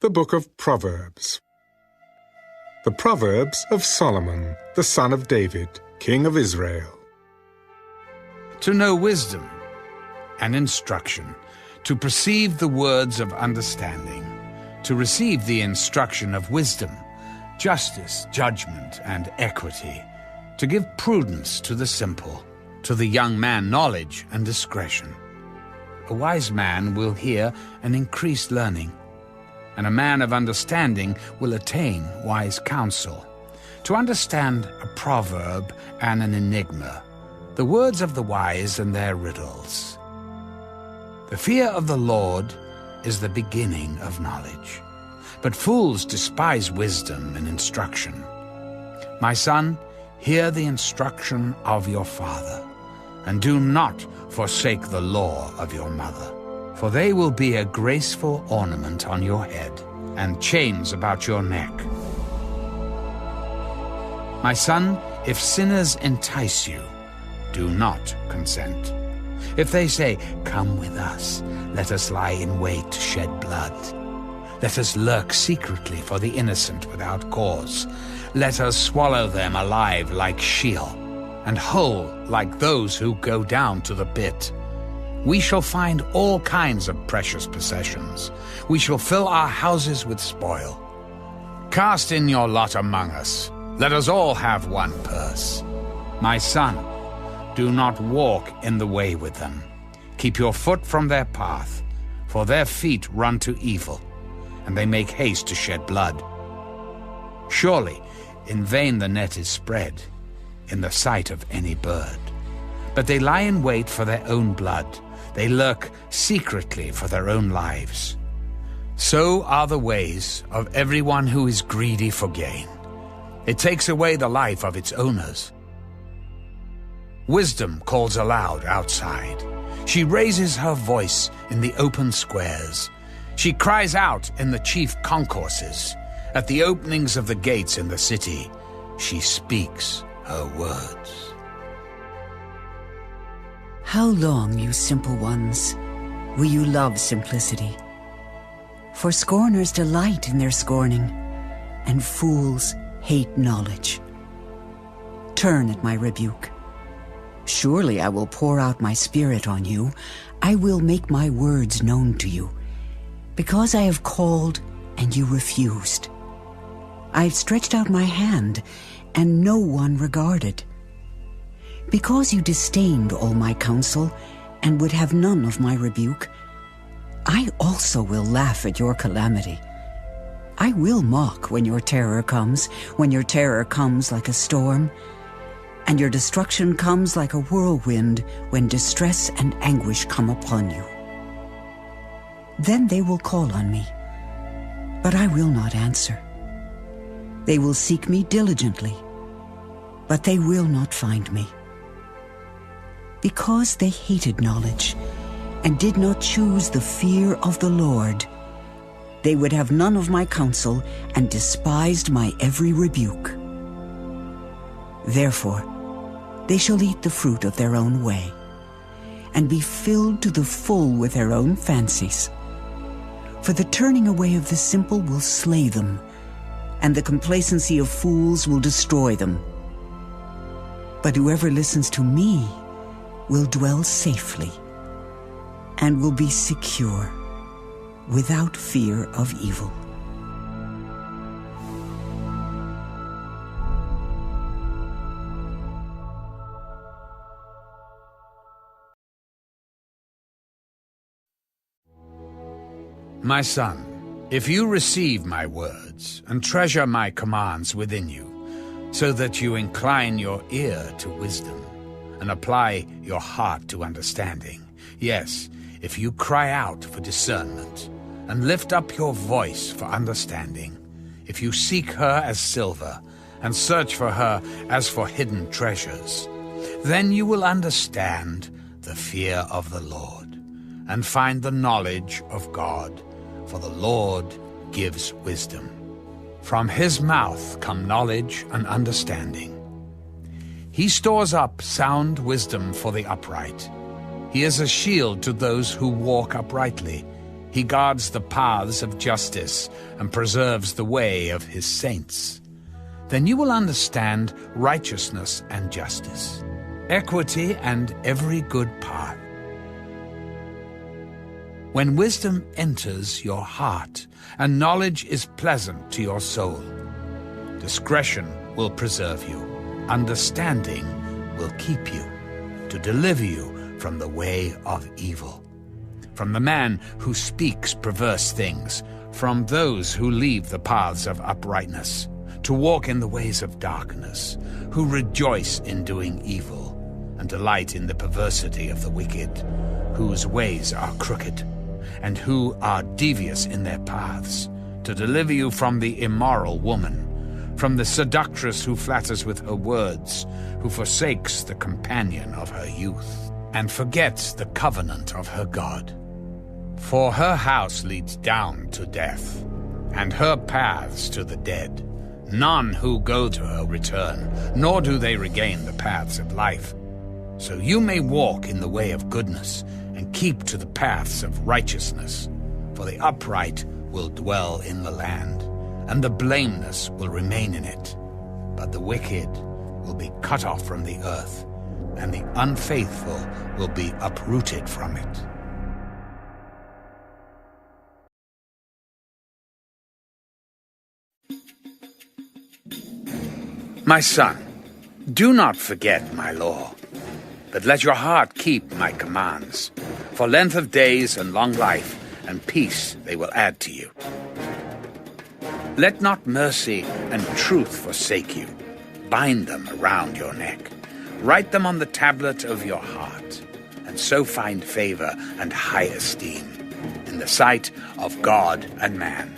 The Book of Proverbs. The Proverbs of Solomon, the son of David, king of Israel. To know wisdom and instruction, to perceive the words of understanding, to receive the instruction of wisdom, justice, judgment, and equity, to give prudence to the simple, to the young man knowledge and discretion. A wise man will hear and increase learning, and a man of understanding will attain wise counsel. To understand a proverb and an enigma, the words of the wise and their riddles. The fear of the Lord is the beginning of knowledge, but fools despise wisdom and instruction. My son, hear the instruction of your father, and do not forsake the law of your mother. For they will be a graceful ornament on your head, and chains about your neck. My son, if sinners entice you, do not consent. If they say, "Come with us, let us lie in wait to shed blood. Let us lurk secretly for the innocent without cause. Let us swallow them alive like Sheol, and whole like those who go down to the pit. We shall find all kinds of precious possessions. We shall fill our houses with spoil. Cast in your lot among us. Let us all have one purse. My son, do not walk in the way with them. Keep your foot from their path, for their feet run to evil, and they make haste to shed blood. Surely, in vain the net is spread, in the sight of any bird. But they lie in wait for their own blood. They lurk secretly for their own lives. So are the ways of everyone who is greedy for gain. It takes away the life of its owners. Wisdom calls aloud outside. She raises her voice in the open squares. She cries out in the chief concourses. At the openings of the gates in the city, she speaks her words. How long, you simple ones, will you love simplicity? For scorners delight in their scorning, and fools hate knowledge. Turn at my rebuke. Surely I will pour out my spirit on you. I will make my words known to you. Because I have called and you refused. I have stretched out my hand and no one regarded. Because you disdained all my counsel and would have none of my rebuke, I also will laugh at your calamity. I will mock when your terror comes like a storm, and your destruction comes like a whirlwind when distress and anguish come upon you. Then they will call on me, but I will not answer. They will seek me diligently, but they will not find me. Because they hated knowledge and did not choose the fear of the Lord, they would have none of my counsel and despised my every rebuke. Therefore, they shall eat the fruit of their own way and be filled to the full with their own fancies. For the turning away of the simple will slay them, and the complacency of fools will destroy them. But whoever listens to me will dwell safely and will be secure without fear of evil. My son, if you receive my words and treasure my commands within you, so that you incline your ear to wisdom and apply your heart to understanding, yes, if you cry out for discernment and lift up your voice for understanding, if you seek her as silver and search for her as for hidden treasures, then you will understand the fear of the Lord and find the knowledge of God, for the Lord gives wisdom. From his mouth come knowledge and understanding. He stores up sound wisdom for the upright. He is a shield to those who walk uprightly. He guards the paths of justice and preserves the way of his saints. Then you will understand righteousness and justice, equity and every good path. When wisdom enters your heart and knowledge is pleasant to your soul, discretion will preserve you, understanding will keep you, to deliver you from the way of evil, from the man who speaks perverse things, from those who leave the paths of uprightness, to walk in the ways of darkness, who rejoice in doing evil, and delight in the perversity of the wicked, whose ways are crooked, and who are devious in their paths, to deliver you from the immoral woman, from the seductress who flatters with her words, who forsakes the companion of her youth, and forgets the covenant of her God. For her house leads down to death, and her paths to the dead. None who go to her return, nor do they regain the paths of life. So you may walk in the way of goodness, and keep to the paths of righteousness. For the upright will dwell in the land, and the blameless will remain in it. But the wicked will be cut off from the earth, and the unfaithful will be uprooted from it. My son, do not forget my law, but let your heart keep my commands. For length of days and long life and peace they will add to you. Let not mercy and truth forsake you. Bind them around your neck. Write them on the tablet of your heart, and so find favor and high esteem in the sight of God and man.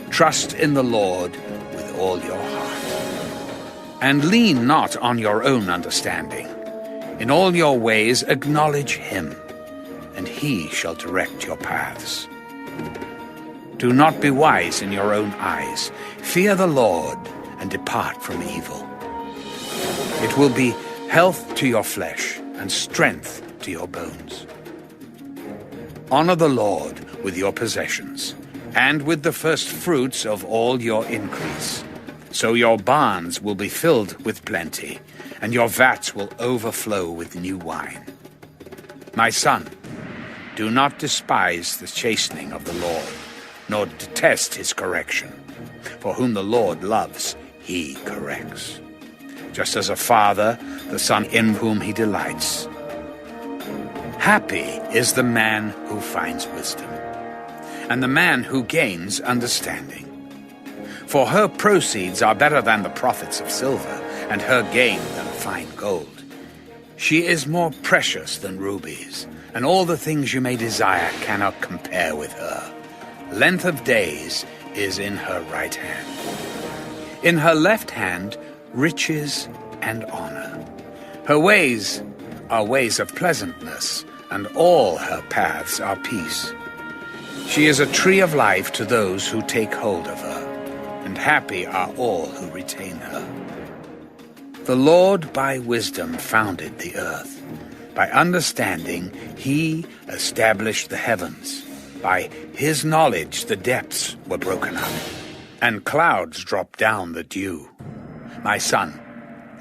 Trust in the Lord with all your heart, and lean not on your own understanding. In all your ways acknowledge him, and he shall direct your paths. Do not be wise in your own eyes. Fear the Lord and depart from evil. It will be health to your flesh and strength to your bones. Honor the Lord with your possessions, and with the first fruits of all your increase. So your barns will be filled with plenty, and your vats will overflow with new wine. My son, do not despise the chastening of the Lord, nor detest his correction. For whom the Lord loves, he corrects. Just as a father, the son in whom he delights. Happy is the man who finds wisdom, and the man who gains understanding. For her proceeds are better than the profits of silver, and her gain than fine gold. She is more precious than rubies, and all the things you may desire cannot compare with her. Length of days is in her right hand. In her left hand, riches and honor. Her ways are ways of pleasantness, and all her paths are peace. She is a tree of life to those who take hold of her, and happy are all who retain her. The Lord by wisdom founded the earth. By understanding he established the heavens. By his knowledge the depths were broken up, and clouds dropped down the dew. My son,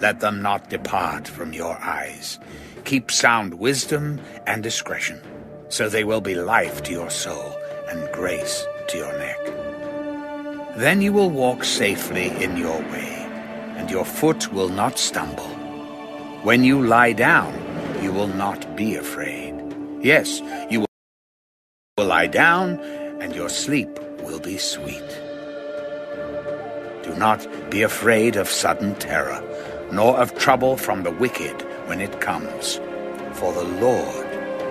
let them not depart from your eyes. Keep sound wisdom and discretion, so they will be life to your soul and grace to your neck. Then you will walk safely in your way, and your foot will not stumble. When you lie down, you will not be afraid. Yes, you will lie down, and your sleep will be sweet. Do not be afraid of sudden terror, nor of trouble from the wicked when it comes. For the Lord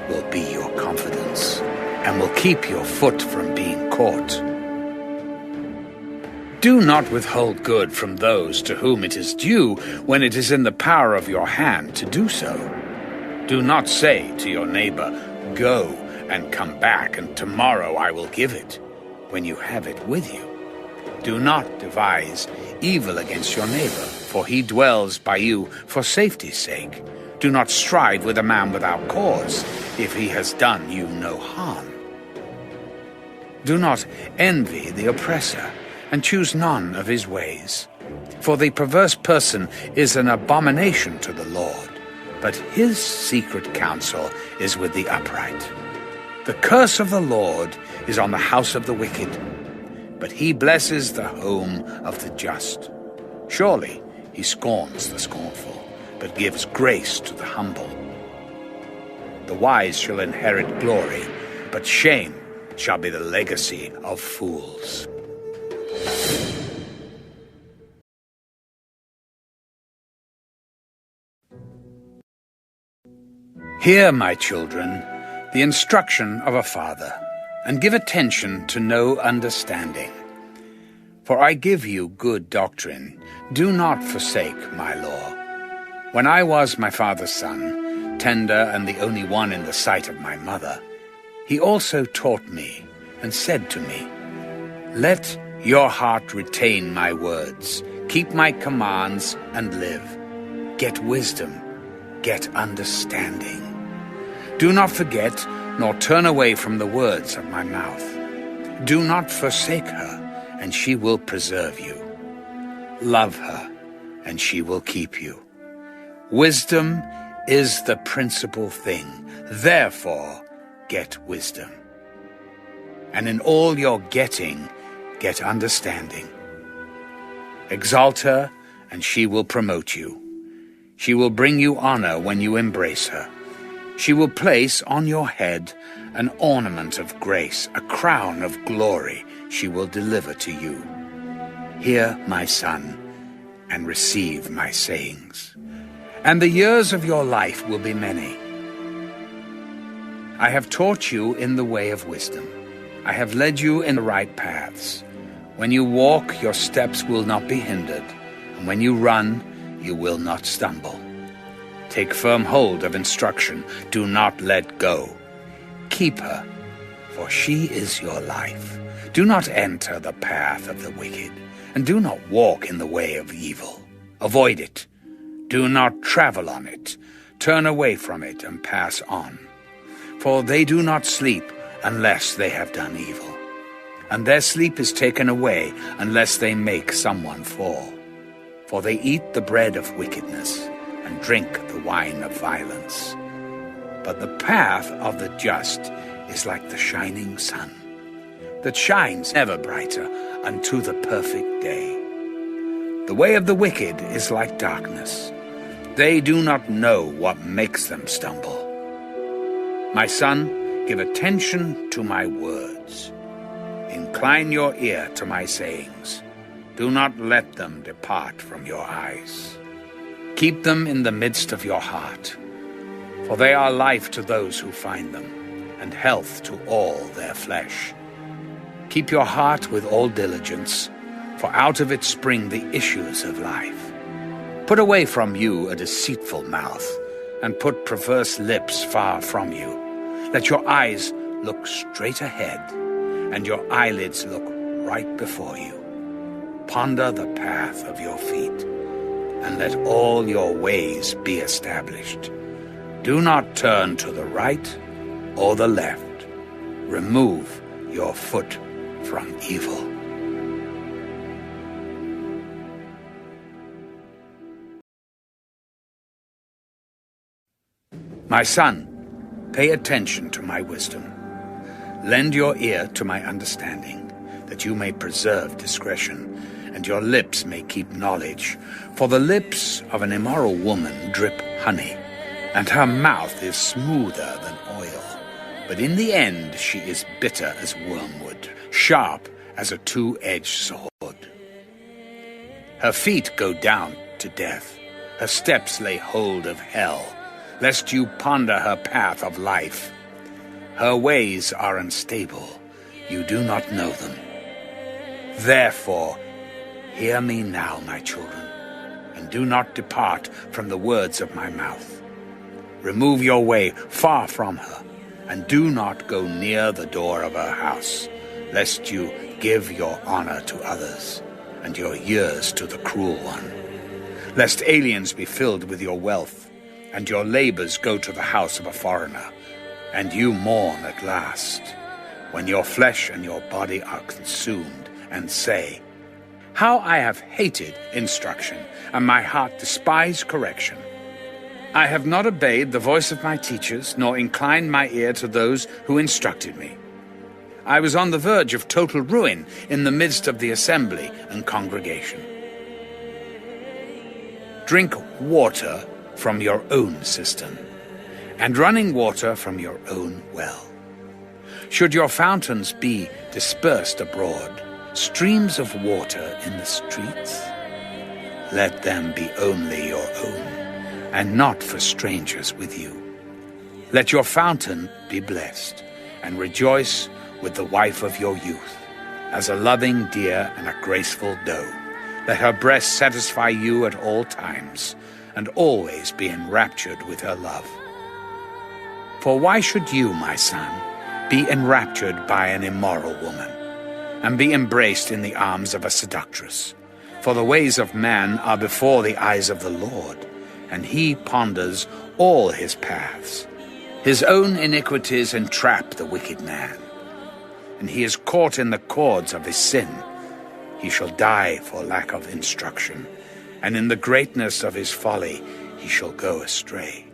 will be your confidence, and will keep your foot from being caught. Do not withhold good from those to whom it is due when it is in the power of your hand to do so. Do not say to your neighbor, "Go and come back, and tomorrow I will give it," when you have it with you. Do not devise evil against your neighbor, for he dwells by you for safety's sake. Do not strive with a man without cause, if he has done you no harm. Do not envy the oppressor, and choose none of his ways. For the perverse person is an abomination to the Lord, but his secret counsel is with the upright. The curse of the Lord is on the house of the wicked, but he blesses the home of the just. Surely he scorns the scornful, but gives grace to the humble. The wise shall inherit glory, but shame shall be the legacy of fools. Hear, my children, the instruction of a father, and give attention to know understanding. For I give you good doctrine. Do not forsake my law. When I was my father's son, tender and the only one in the sight of my mother, he also taught me and said to me, Let your heart retain my words, keep my commands and live. Get wisdom, get understanding. Do not forget nor turn away from the words of my mouth. Do not forsake her, and she will preserve you. Love her, and she will keep you. Wisdom is the principal thing. Therefore, get wisdom. And in all your getting, get understanding. Exalt her, and she will promote you. She will bring you honor when you embrace her. She will place on your head an ornament of grace, a crown of glory she will deliver to you. Hear, my son, and receive my sayings. And the years of your life will be many. I have taught you in the way of wisdom. I have led you in the right paths. When you walk, your steps will not be hindered, and when you run, you will not stumble. Take firm hold of instruction. Do not let go. Keep her, for she is your life. Do not enter the path of the wicked, and do not walk in the way of evil. Avoid it. Do not travel on it. Turn away from it and pass on. For they do not sleep unless they have done evil, and their sleep is taken away unless they make someone fall. For they eat the bread of wickedness and drink the wine of violence. But the path of the just is like the shining sun, that shines ever brighter unto the perfect day. The way of the wicked is like darkness. They do not know what makes them stumble. My son, give attention to my words. Incline your ear to my sayings. Do not let them depart from your eyes. Keep them in the midst of your heart, for they are life to those who find them, and health to all their flesh. Keep your heart with all diligence, for out of it spring the issues of life. Put away from you a deceitful mouth, and put perverse lips far from you. Let your eyes look straight ahead, and your eyelids look right before you. Ponder the path of your feet, and let all your ways be established. Do not turn to the right or the left. Remove your foot from evil. My son, pay attention to my wisdom. Lend your ear to my understanding, that you may preserve discretion, and your lips may keep knowledge. For the lips of an immoral woman drip honey, and her mouth is smoother than oil. But in the end she is bitter as wormwood, sharp as a two-edged sword. Her feet go down to death. Her steps lay hold of hell, lest you ponder her path of life. Her ways are unstable. You do not know them. Therefore, hear me now, my children, and do not depart from the words of my mouth. Remove your way far from her, and do not go near the door of her house, lest you give your honor to others, and your years to the cruel one. Lest aliens be filled with your wealth, and your labors go to the house of a foreigner, and you mourn at last. when your flesh and your body are consumed, and say, "How I have hated instruction, and my heart despised correction. I have not obeyed the voice of my teachers, nor inclined my ear to those who instructed me. I was on the verge of total ruin in the midst of the assembly and congregation." Drink water from your own cistern, and running water from your own well. Should your fountains be dispersed abroad, streams of water in the streets, let them be only your own, and not for strangers with you. Let your fountain be blessed, and rejoice with the wife of your youth, as a loving deer and a graceful doe. Let her breast satisfy you at all times, and always be enraptured with her love. For why should you, my son, be enraptured by an immoral woman, and be embraced in the arms of a seductress? For the ways of man are before the eyes of the Lord, and he ponders all his paths. His own iniquities entrap the wicked man, and he is caught in the cords of his sin. He shall die for lack of instruction, and in the greatness of his folly he shall go astray.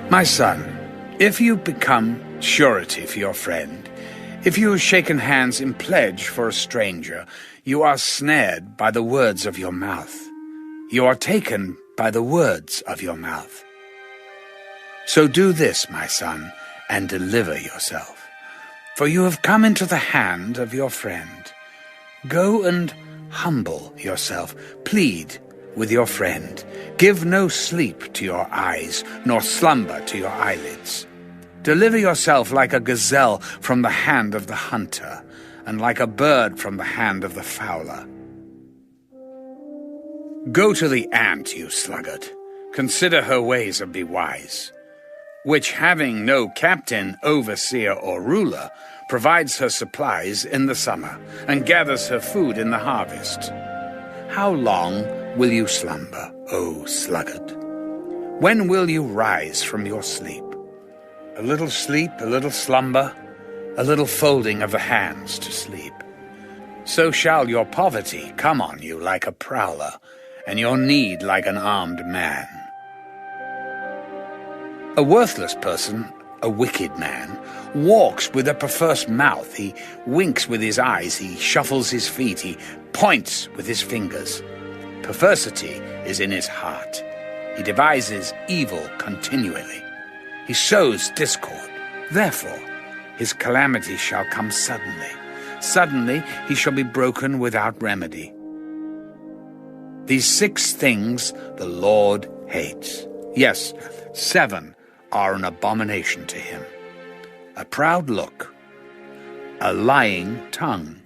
My son, if you become surety for your friend, if you have shaken hands in pledge for a stranger, you are snared by the words of your mouth. You are taken by the words of your mouth. So do this, my son, and deliver yourself, for you have come into the hand of your friend. Go and humble yourself, plead with your friend. Give no sleep to your eyes, nor slumber to your eyelids. Deliver yourself like a gazelle from the hand of the hunter, and like a bird from the hand of the fowler. Go to the ant, you sluggard. Consider her ways and be wise, which, having no captain, overseer, or ruler, provides her supplies in the summer, and gathers her food in the harvest. How long will you slumber, O sluggard? When will you rise from your sleep? A little sleep, a little slumber, a little folding of the hands to sleep. So shall your poverty come on you like a prowler, and your need like an armed man. A worthless person, a wicked man, walks with a perverse mouth. He winks with his eyes, he shuffles his feet, he points with his fingers. Perversity is in his heart. He devises evil continually. He sows discord. Therefore, his calamity shall come suddenly. Suddenly he shall be broken without remedy. These 6 things the Lord hates. Yes, 7 are an abomination to him: a proud look, a lying tongue,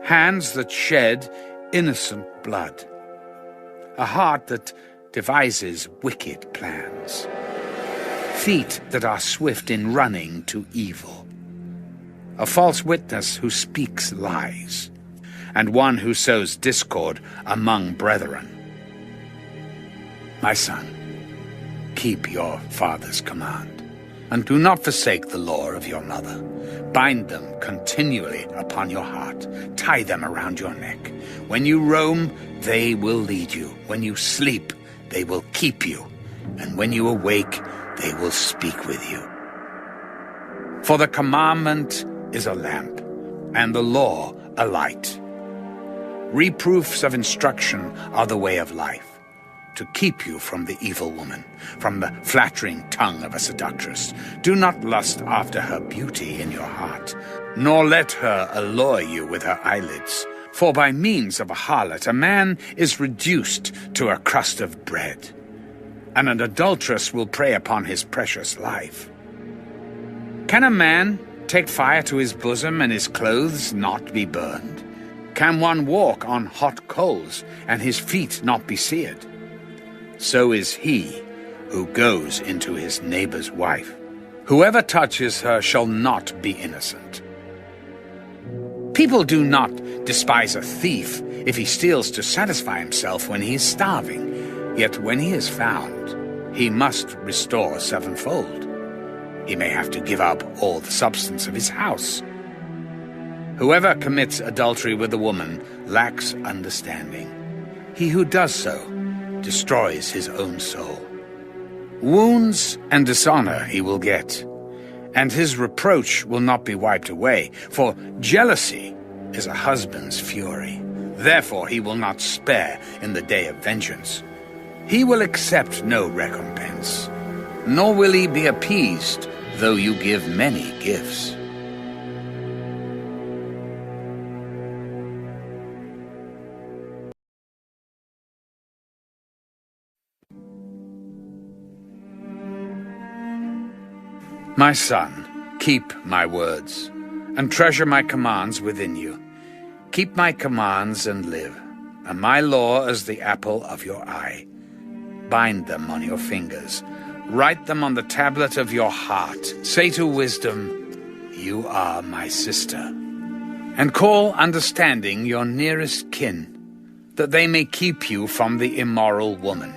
hands that shed innocent blood, a heart that devises wicked plans, feet that are swift in running to evil, a false witness who speaks lies, and one who sows discord among brethren. My son, keep your father's command, and do not forsake the law of your mother. Bind them continually upon your heart. Tie them around your neck. When you roam, they will lead you. When you sleep, they will keep you. And when you awake, they will speak with you. For the commandment is a lamp, and the law a light. Reproofs of instruction are the way of life, to keep you from the evil woman, from the flattering tongue of a seductress. Do not lust after her beauty in your heart, nor let her allure you with her eyelids. For by means of a harlot a man is reduced to a crust of bread, and an adulteress will prey upon his precious life. Can a man take fire to his bosom and his clothes not be burned? Can one walk on hot coals and his feet not be seared? So is he who goes into his neighbor's wife. Whoever touches her shall not be innocent. People do not despise a thief if he steals to satisfy himself when he is starving. Yet when he is found, he must restore sevenfold. He may have to give up all the substance of his house. Whoever commits adultery with a woman lacks understanding. He who does so destroys his own soul. Wounds and dishonor he will get, and his reproach will not be wiped away, for jealousy is a husband's fury. Therefore he will not spare in the day of vengeance. He will accept no recompense, nor will he be appeased, though you give many gifts. My son, keep my words, and treasure my commands within you. Keep my commands and live, and my law as the apple of your eye. Bind them on your fingers. Write them on the tablet of your heart. Say to wisdom, "You are my sister." And call understanding your nearest kin, that they may keep you from the immoral woman,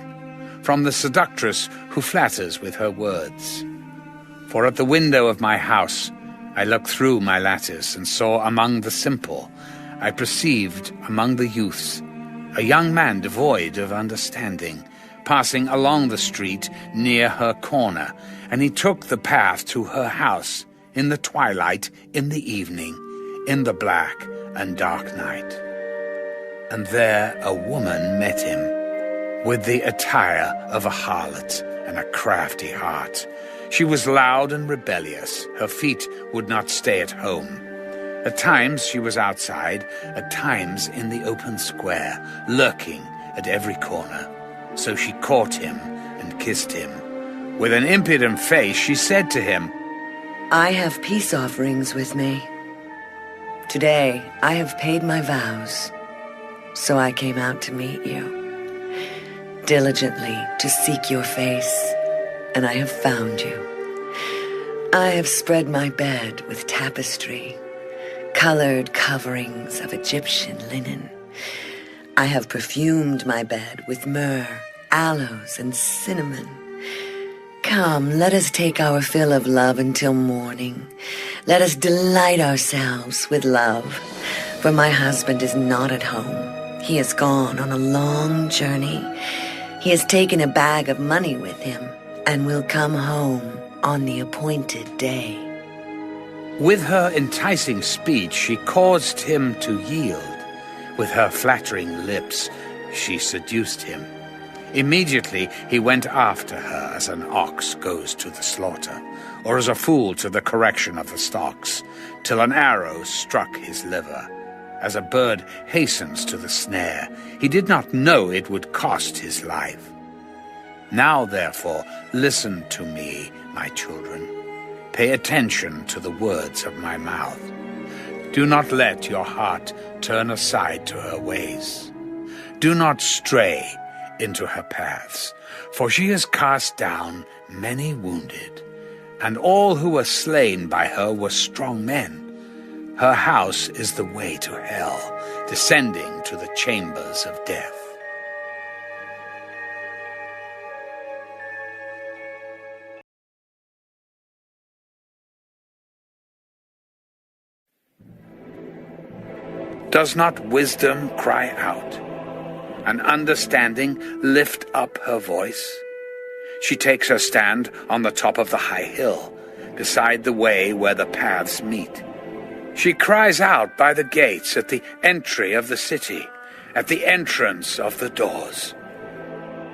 from the seductress who flatters with her words. For at the window of my house I looked through my lattice, and saw among the simple, I perceived among the youths, a young man devoid of understanding, passing along the street near her corner, and he took the path to her house, in the twilight, in the evening, in the black and dark night. And there a woman met him, with the attire of a harlot and a crafty heart. She was loud and rebellious. Her feet would not stay at home. At times she was outside, at times in the open square, lurking at every corner. So she caught him and kissed him. With an impudent face she said to him, I have peace offerings with me. Today I have paid my vows, so I came out to meet you, diligently to seek your face, and I have found you. I have spread my bed with tapestry, colored coverings of Egyptian linen. I have perfumed my bed with myrrh, aloes, and cinnamon. Come, let us take our fill of love until morning. Let us delight ourselves with love, for my husband is not at home. He has gone on a long journey. He has taken a bag of money with him and will come home on the appointed day. With her enticing speech she caused him to yield. With her flattering lips she seduced him. Immediately he went after her as an ox goes to the slaughter, or as a fool to the correction of the stocks, till an arrow struck his liver. As a bird hastens to the snare, he did not know it would cost his life. Now, therefore, listen to me, my children. Pay attention to the words of my mouth. Do not let your heart turn aside to her ways. Do not stray into her paths, for she has cast down many wounded, and all who were slain by her were strong men. Her house is the way to hell, descending to the chambers of death. Does not wisdom cry out, and understanding lift up her voice? She takes her stand on the top of the high hill, beside the way where the paths meet. She cries out by the gates at the entry of the city, at the entrance of the doors.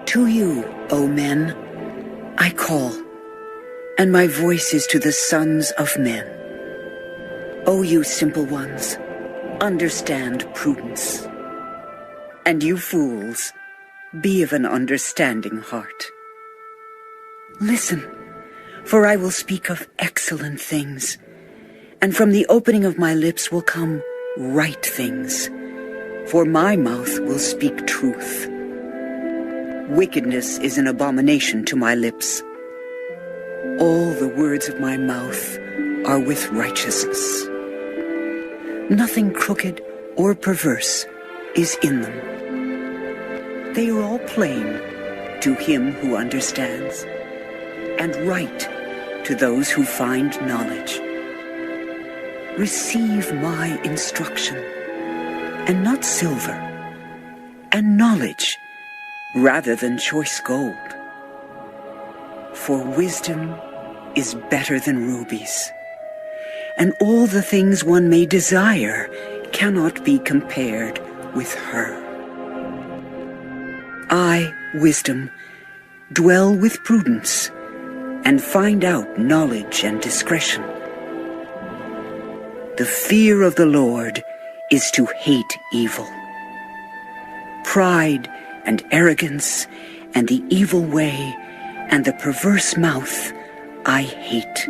To you, O men, I call, and my voice is to the sons of men. O you simple ones, understand prudence. And you fools, be of an understanding heart. Listen, for I will speak of excellent things, and from the opening of my lips will come right things, for my mouth will speak truth. Wickedness is an abomination to my lips. All the words of my mouth are with righteousness. Nothing crooked or perverse is in them. They are all plain to him who understands, and right to those who find knowledge. Receive my instruction, and not silver, and knowledge rather than choice gold. For wisdom is better than rubies, and all the things one may desire cannot be compared with her. I, wisdom, dwell with prudence, and find out knowledge and discretion. The fear of the Lord is to hate evil. Pride and arrogance and the evil way and the perverse mouth I hate.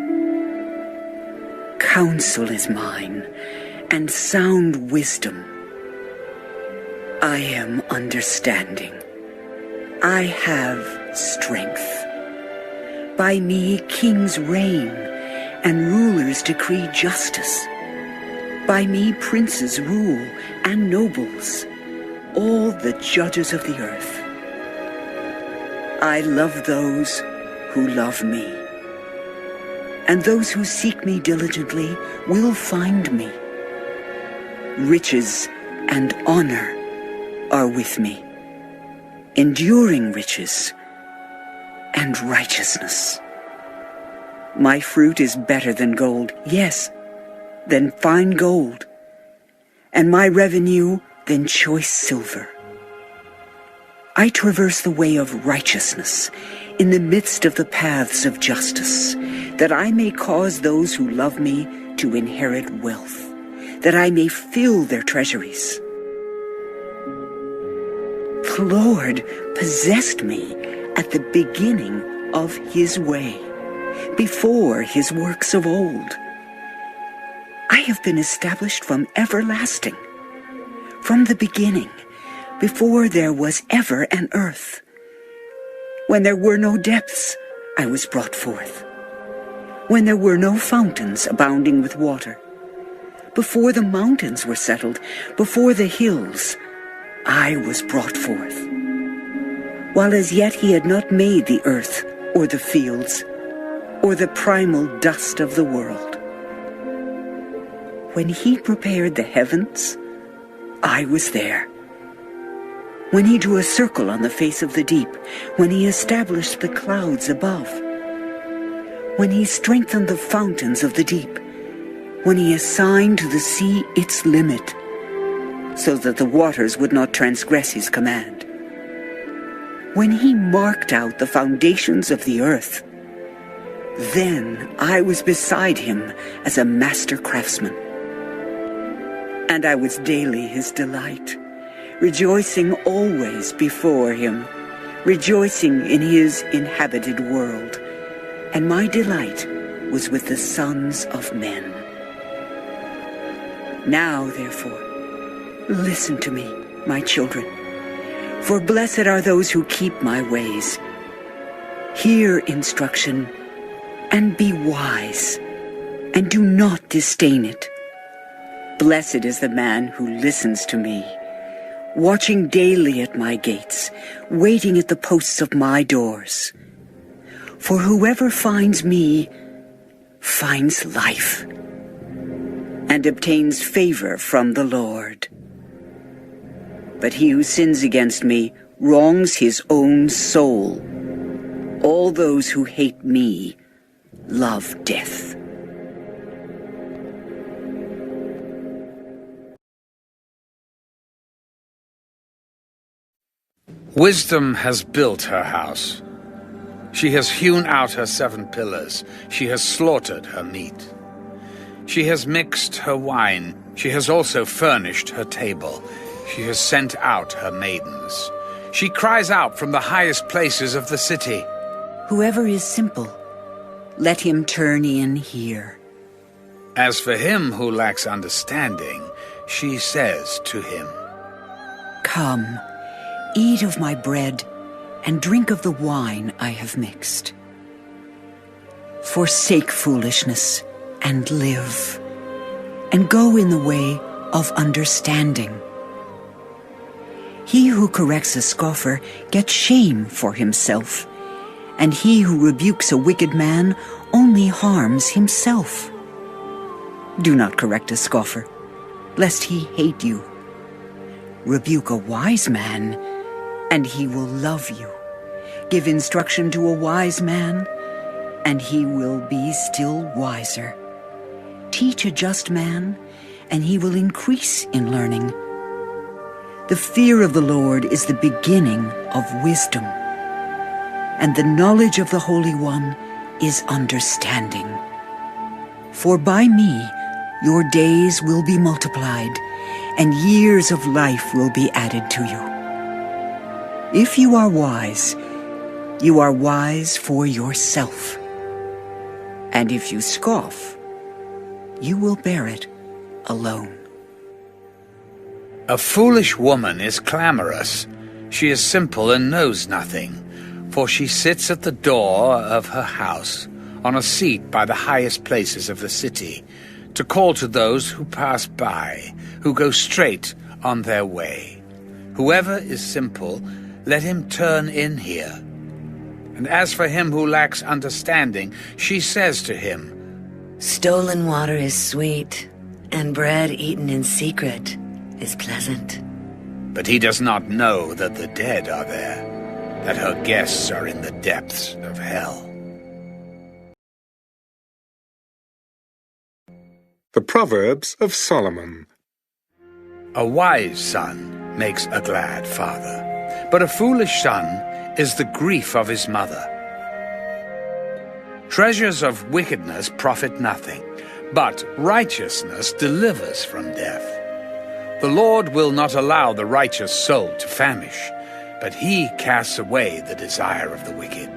Counsel is mine, and sound wisdom. I am understanding. I have strength. By me kings reign, and rulers decree justice. By me princes rule, and nobles, all the judges of the earth. I love those who love me, and those who seek me diligently will find me. Riches and honor are with me, enduring riches and righteousness. My fruit is better than gold, yes, than fine gold, and my revenue than choice silver. I traverse the way of righteousness in the midst of the paths of justice, that I may cause those who love me to inherit wealth, that I may fill their treasuries. The Lord possessed me at the beginning of his way, before his works of old. I have been established from everlasting, from the beginning, before there was ever an earth. When there were no depths, I was brought forth. When there were no fountains abounding with water, before the mountains were settled, before the hills, I was brought forth. While as yet he had not made the earth or the fields or the primal dust of the world. When he prepared the heavens, I was there. When he drew a circle on the face of the deep, when he established the clouds above, when he strengthened the fountains of the deep, when he assigned to the sea its limit, so that the waters would not transgress his command. When he marked out the foundations of the earth, then I was beside him as a master craftsman. And I was daily his delight, rejoicing always before him, rejoicing in his inhabited world. And my delight was with the sons of men. Now, therefore, listen to me, my children, for blessed are those who keep my ways. Hear instruction, and be wise, and do not disdain it. Blessed is the man who listens to me, watching daily at my gates, waiting at the posts of my doors. For whoever finds me finds life, and obtains favor from the Lord. But he who sins against me wrongs his own soul. All those who hate me love death. Wisdom has built her house. She has hewn out her 7 pillars. She has slaughtered her meat. She has mixed her wine. She has also furnished her table. She has sent out her maidens. She cries out from the highest places of the city. Whoever is simple, let him turn in here. As for him who lacks understanding, she says to him, Come, eat of my bread, and drink of the wine I have mixed. Forsake foolishness, and live, and go in the way of understanding. He who corrects a scoffer gets shame for himself, and he who rebukes a wicked man only harms himself. Do not correct a scoffer, lest he hate you. Rebuke a wise man, and he will love you. Give instruction to a wise man, and he will be still wiser. Teach a just man, and he will increase in learning. The fear of the Lord is the beginning of wisdom, and the knowledge of the Holy One is understanding. For by me your days will be multiplied, and years of life will be added to you. If you are wise for yourself. And if you scoff, you will bear it alone. A foolish woman is clamorous. She is simple and knows nothing, for she sits at the door of her house, on a seat by the highest places of the city, to call to those who pass by, who go straight on their way. Whoever is simple, let him turn in here. And as for him who lacks understanding, she says to him, Stolen water is sweet, and bread eaten in secret is pleasant. But he does not know that the dead are there, that her guests are in the depths of hell. The Proverbs of Solomon. A wise son makes a glad father, but a foolish son is the grief of his mother. Treasures of wickedness profit nothing, but righteousness delivers from death. The Lord will not allow the righteous soul to famish, but he casts away the desire of the wicked.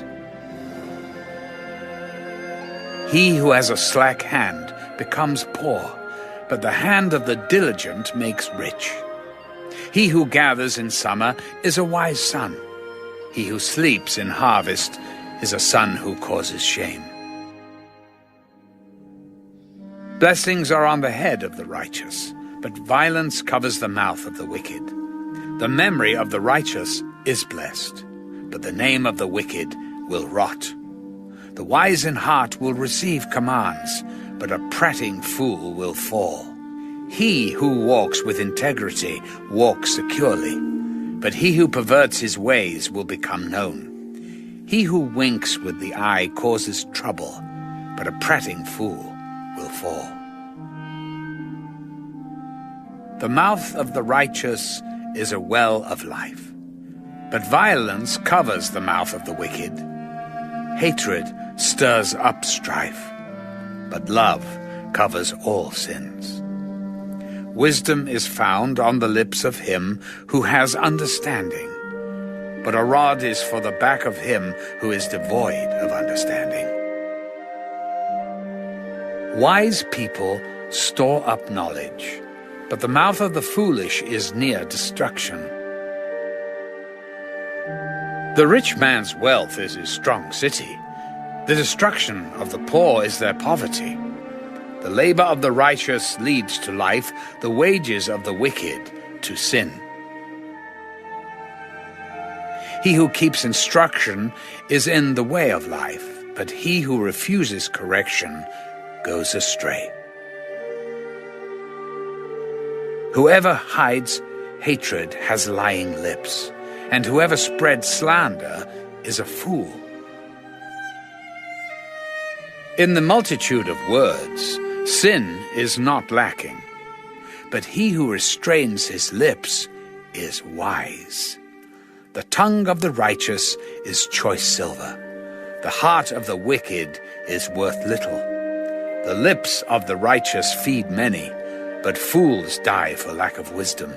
He who has a slack hand becomes poor, but the hand of the diligent makes rich. He who gathers in summer is a wise son. He who sleeps in harvest is a son who causes shame. Blessings are on the head of the righteous, but violence covers the mouth of the wicked. The memory of the righteous is blessed, but the name of the wicked will rot. The wise in heart will receive commands, but a prating fool will fall. He who walks with integrity walks securely, but he who perverts his ways will become known. He who winks with the eye causes trouble, but a prating fool will fall. The mouth of the righteous is a well of life, but violence covers the mouth of the wicked. Hatred stirs up strife, but love covers all sins. Wisdom is found on the lips of him who has understanding, but a rod is for the back of him who is devoid of understanding. Wise people store up knowledge, but the mouth of the foolish is near destruction. The rich man's wealth is his strong city. The destruction of the poor is their poverty. The labor of the righteous leads to life, the wages of the wicked to sin. He who keeps instruction is in the way of life, but he who refuses correction goes astray. Whoever hides hatred has lying lips, and whoever spreads slander is a fool. In the multitude of words, sin is not lacking, but he who restrains his lips is wise. The tongue of the righteous is choice silver. The heart of the wicked is worth little. The lips of the righteous feed many, but fools die for lack of wisdom.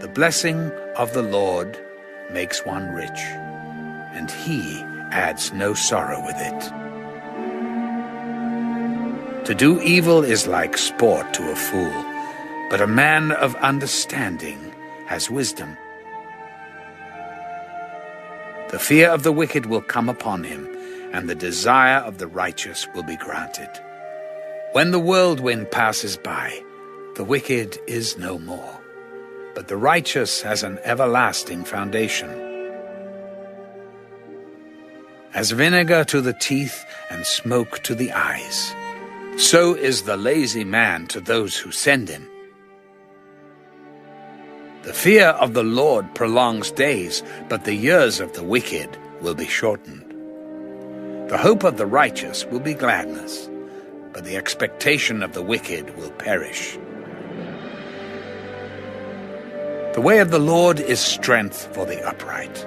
The blessing of the Lord makes one rich, and he adds no sorrow with it. To do evil is like sport to a fool, but a man of understanding has wisdom. The fear of the wicked will come upon him, and the desire of the righteous will be granted. When the whirlwind passes by, the wicked is no more, but the righteous has an everlasting foundation. As vinegar to the teeth and smoke to the eyes, so is the lazy man to those who send him. The fear of the Lord prolongs days, but the years of the wicked will be shortened. The hope of the righteous will be gladness, but the expectation of the wicked will perish. The way of the Lord is strength for the upright,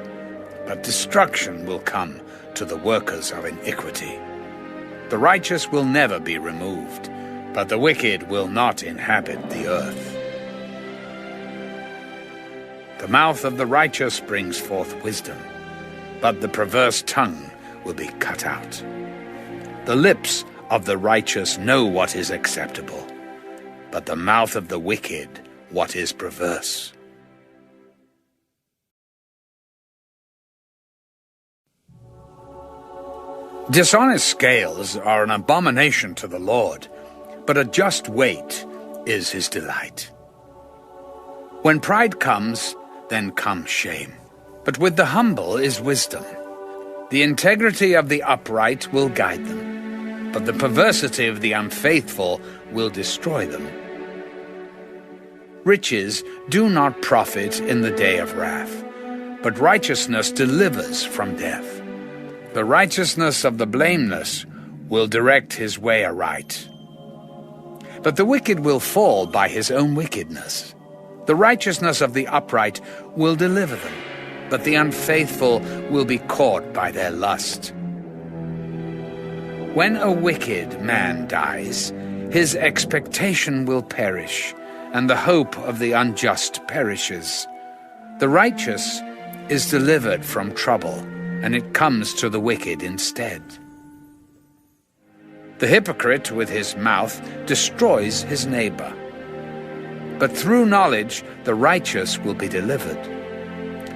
but destruction will come to the workers of iniquity. The righteous will never be removed, but the wicked will not inhabit the earth. The mouth of the righteous brings forth wisdom, but the perverse tongue will be cut out. The lips of the righteous know what is acceptable, but the mouth of the wicked what is perverse. Dishonest scales are an abomination to the Lord, but a just weight is his delight. When pride comes, then comes shame, but with the humble is wisdom. The integrity of the upright will guide them, but the perversity of the unfaithful will destroy them. Riches do not profit in the day of wrath, but righteousness delivers from death. The righteousness of the blameless will direct his way aright, but the wicked will fall by his own wickedness. The righteousness of the upright will deliver them, but the unfaithful will be caught by their lust. When a wicked man dies, his expectation will perish, and the hope of the unjust perishes. The righteous is delivered from trouble, and it comes to the wicked instead. The hypocrite with his mouth destroys his neighbor, but through knowledge the righteous will be delivered.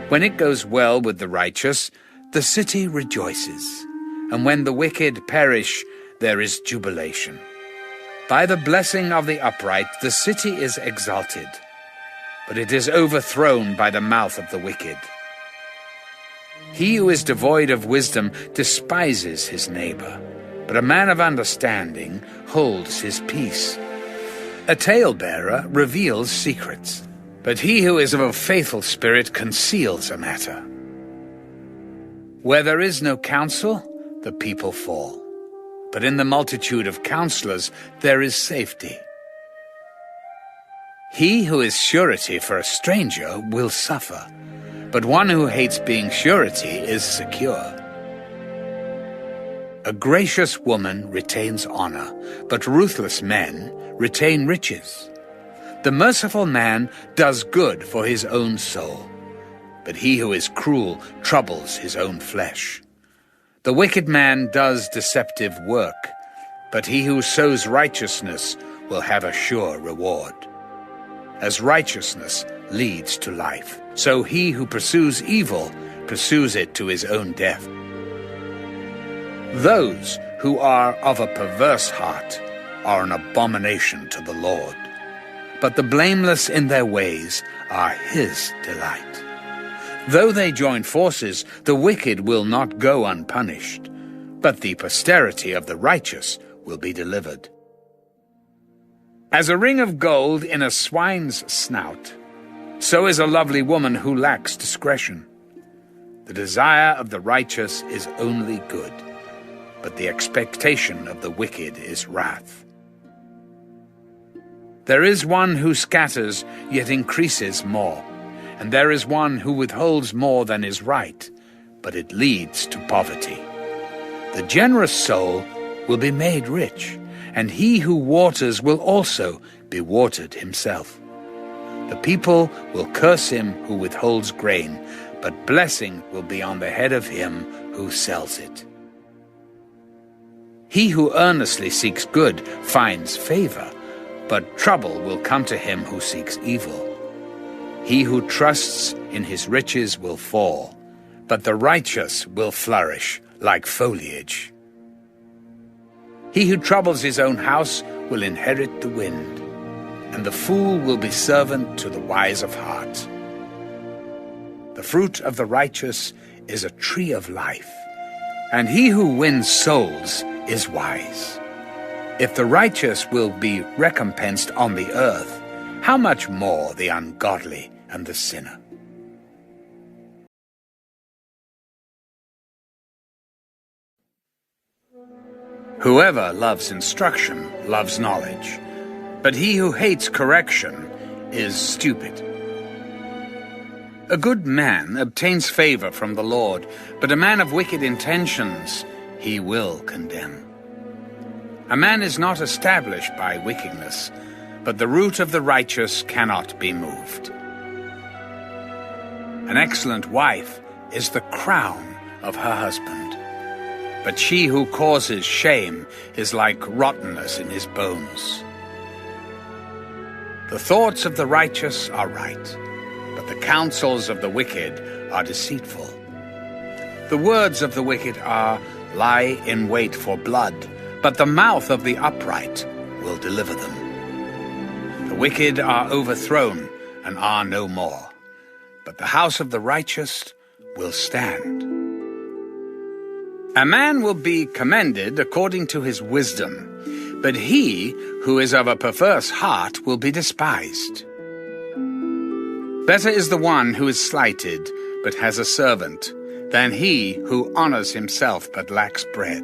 When it goes well with the righteous, the city rejoices, and when the wicked perish, there is jubilation. By the blessing of the upright the city is exalted, but it is overthrown by the mouth of the wicked. He who is devoid of wisdom despises his neighbor, but a man of understanding holds his peace. A talebearer reveals secrets, but he who is of a faithful spirit conceals a matter. Where there is no counsel, the people fall, but in the multitude of counselors there is safety. He who is surety for a stranger will suffer, but one who hates being surety is secure. A gracious woman retains honor, but ruthless men retain riches. The merciful man does good for his own soul, but he who is cruel troubles his own flesh. The wicked man does deceptive work, but he who sows righteousness will have a sure reward. As righteousness leads to life, so he who pursues evil pursues it to his own death. Those who are of a perverse heart are an abomination to the Lord, but the blameless in their ways are his delight. Though they join forces, the wicked will not go unpunished, but the posterity of the righteous will be delivered. As a ring of gold in a swine's snout, so is a lovely woman who lacks discretion. The desire of the righteous is only good, but the expectation of the wicked is wrath. There is one who scatters, yet increases more, and there is one who withholds more than is right, but it leads to poverty. The generous soul will be made rich, and he who waters will also be watered himself. The people will curse him who withholds grain, but blessing will be on the head of him who sells it. He who earnestly seeks good finds favor, but trouble will come to him who seeks evil. He who trusts in his riches will fall, but the righteous will flourish like foliage. He who troubles his own house will inherit the wind, and the fool will be servant to the wise of heart. The fruit of the righteous is a tree of life, and he who wins souls is wise. If the righteous will be recompensed on the earth, how much more the ungodly and the sinner? Whoever loves instruction loves knowledge, but he who hates correction is stupid. A good man obtains favor from the Lord, but a man of wicked intentions he will condemn. A man is not established by wickedness, but the root of the righteous cannot be moved. An excellent wife is the crown of her husband, but she who causes shame is like rottenness in his bones. The thoughts of the righteous are right, but the counsels of the wicked are deceitful. The words of the wicked lie in wait for blood, but the mouth of the upright will deliver them. The wicked are overthrown and are no more, but the house of the righteous will stand. A man will be commended according to his wisdom, but he who is of a perverse heart will be despised. Better is the one who is slighted, but has a servant, than he who honors himself but lacks bread.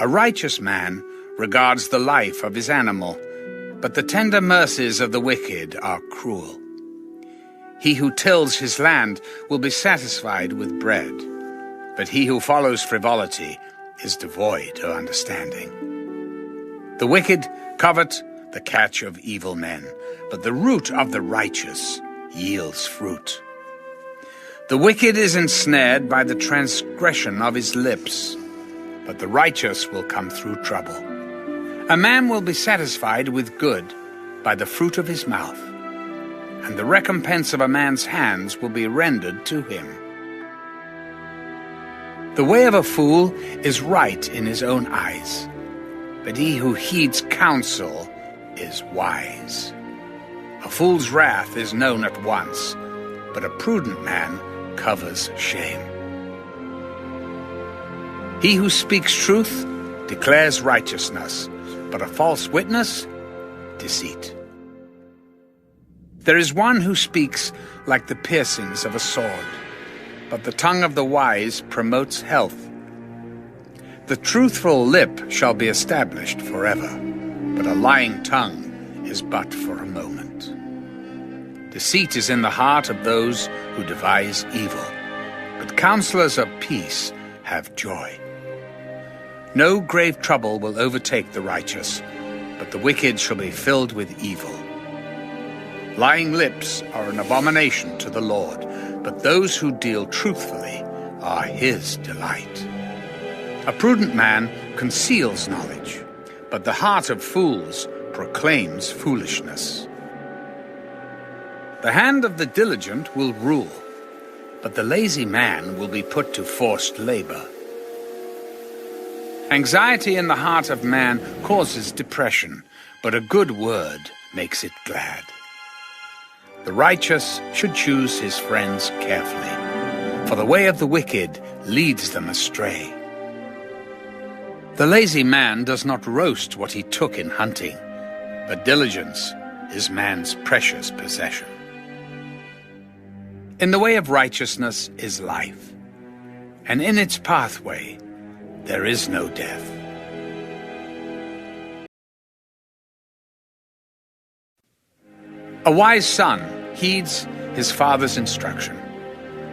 A righteous man regards the life of his animal, but the tender mercies of the wicked are cruel. He who tills his land will be satisfied with bread, but he who follows frivolity is devoid of understanding. The wicked covet the catch of evil men, but the root of the righteous yields fruit. The wicked is ensnared by the transgression of his lips, but the righteous will come through trouble. A man will be satisfied with good by the fruit of his mouth, and the recompense of a man's hands will be rendered to him. The way of a fool is right in his own eyes, but he who heeds counsel is wise. A fool's wrath is known at once, but a prudent man covers shame. He who speaks truth declares righteousness, but a false witness, deceit. There is one who speaks like the piercings of a sword, but the tongue of the wise promotes health. The truthful lip shall be established forever, but a lying tongue is but for a moment. Deceit is in the heart of those who devise evil, but counselors of peace have joy. No grave trouble will overtake the righteous, but the wicked shall be filled with evil. Lying lips are an abomination to the Lord, but those who deal truthfully are his delight. A prudent man conceals knowledge, but the heart of fools proclaims foolishness. The hand of the diligent will rule, but the lazy man will be put to forced labor. Anxiety in the heart of man causes depression, but a good word makes it glad. The righteous should choose his friends carefully, for the way of the wicked leads them astray. The lazy man does not roast what he took in hunting, but diligence is man's precious possession. In the way of righteousness is life, and in its pathway there is no death. A wise son heeds his father's instruction,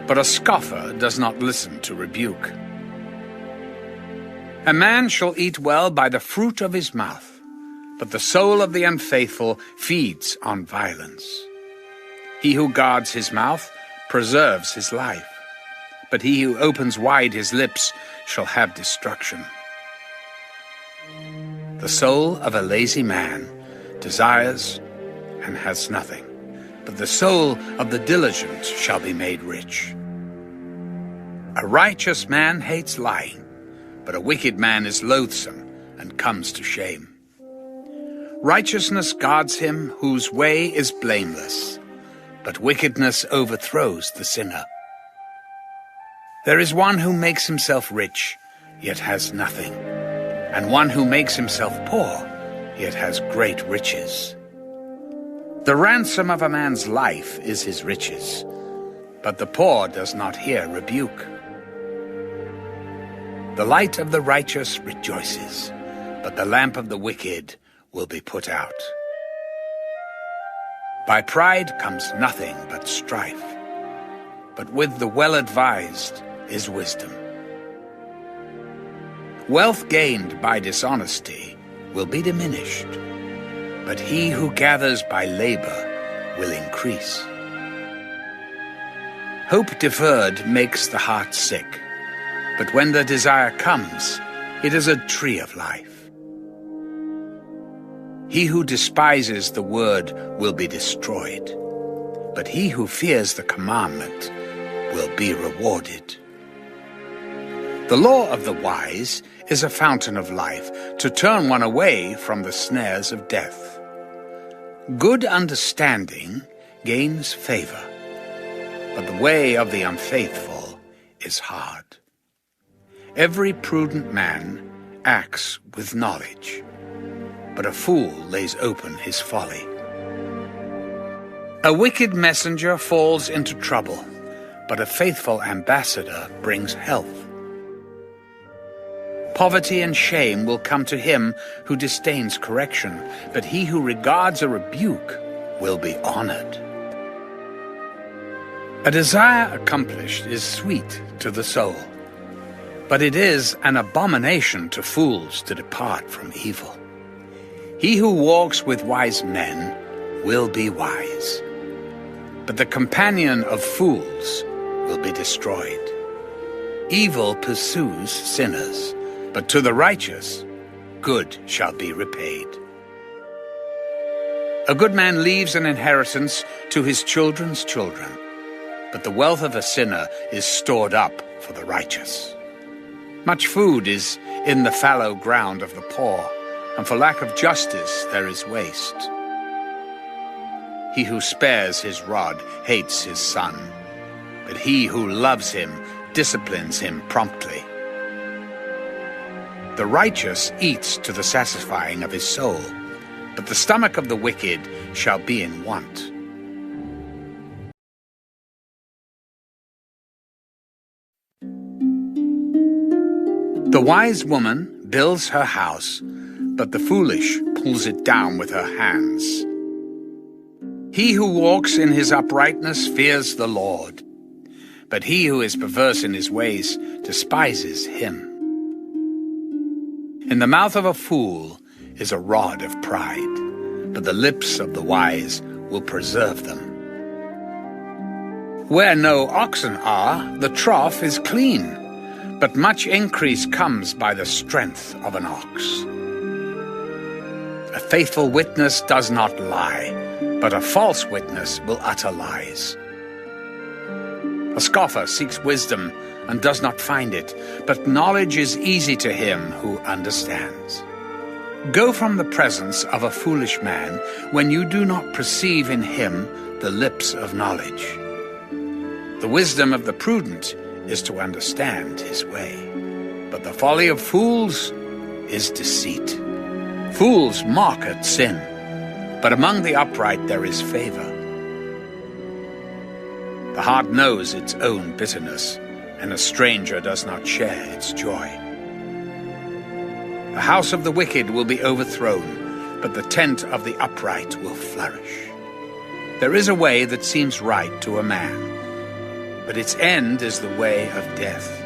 but a scoffer does not listen to rebuke. A man shall eat well by the fruit of his mouth, but the soul of the unfaithful feeds on violence. He who guards his mouth preserves his life, but he who opens wide his lips shall have destruction. The soul of a lazy man desires and has nothing, but the soul of the diligent shall be made rich. A righteous man hates lying, but a wicked man is loathsome and comes to shame. Righteousness guards him whose way is blameless, but wickedness overthrows the sinner. There is one who makes himself rich, yet has nothing, and one who makes himself poor, yet has great riches. The ransom of a man's life is his riches, but the poor does not hear rebuke. The light of the righteous rejoices, but the lamp of the wicked will be put out. By pride comes nothing but strife, but with the well-advised is wisdom. Wealth gained by dishonesty will be diminished, but he who gathers by labor will increase. Hope deferred makes the heart sick, but when the desire comes, it is a tree of life. He who despises the word will be destroyed, but he who fears the commandment will be rewarded. The law of the wise is a fountain of life, to turn one away from the snares of death. Good understanding gains favor, but the way of the unfaithful is hard. Every prudent man acts with knowledge, but a fool lays open his folly. A wicked messenger falls into trouble, but a faithful ambassador brings health. Poverty and shame will come to him who disdains correction, but he who regards a rebuke will be honored. A desire accomplished is sweet to the soul, but it is an abomination to fools to depart from evil. He who walks with wise men will be wise, but the companion of fools will be destroyed. Evil pursues sinners, but to the righteous good shall be repaid. A good man leaves an inheritance to his children's children, but the wealth of a sinner is stored up for the righteous. Much food is in the fallow ground of the poor, and for lack of justice there is waste. He who spares his rod hates his son, but he who loves him disciplines him promptly. The righteous eats to the satisfying of his soul, but the stomach of the wicked shall be in want. The wise woman builds her house, but the foolish pulls it down with her hands. He who walks in his uprightness fears the Lord, but he who is perverse in his ways despises him. In the mouth of a fool is a rod of pride, but the lips of the wise will preserve them. Where no oxen are, the trough is clean, but much increase comes by the strength of an ox. A faithful witness does not lie, but a false witness will utter lies. A scoffer seeks wisdom and does not find it, but knowledge is easy to him who understands. Go from the presence of a foolish man when you do not perceive in him the lips of knowledge. The wisdom of the prudent is to understand his way, but the folly of fools is deceit. Fools mock at sin, but among the upright there is favor. The heart knows its own bitterness, and a stranger does not share its joy. The house of the wicked will be overthrown, but the tent of the upright will flourish. There is a way that seems right to a man, but its end is the way of death.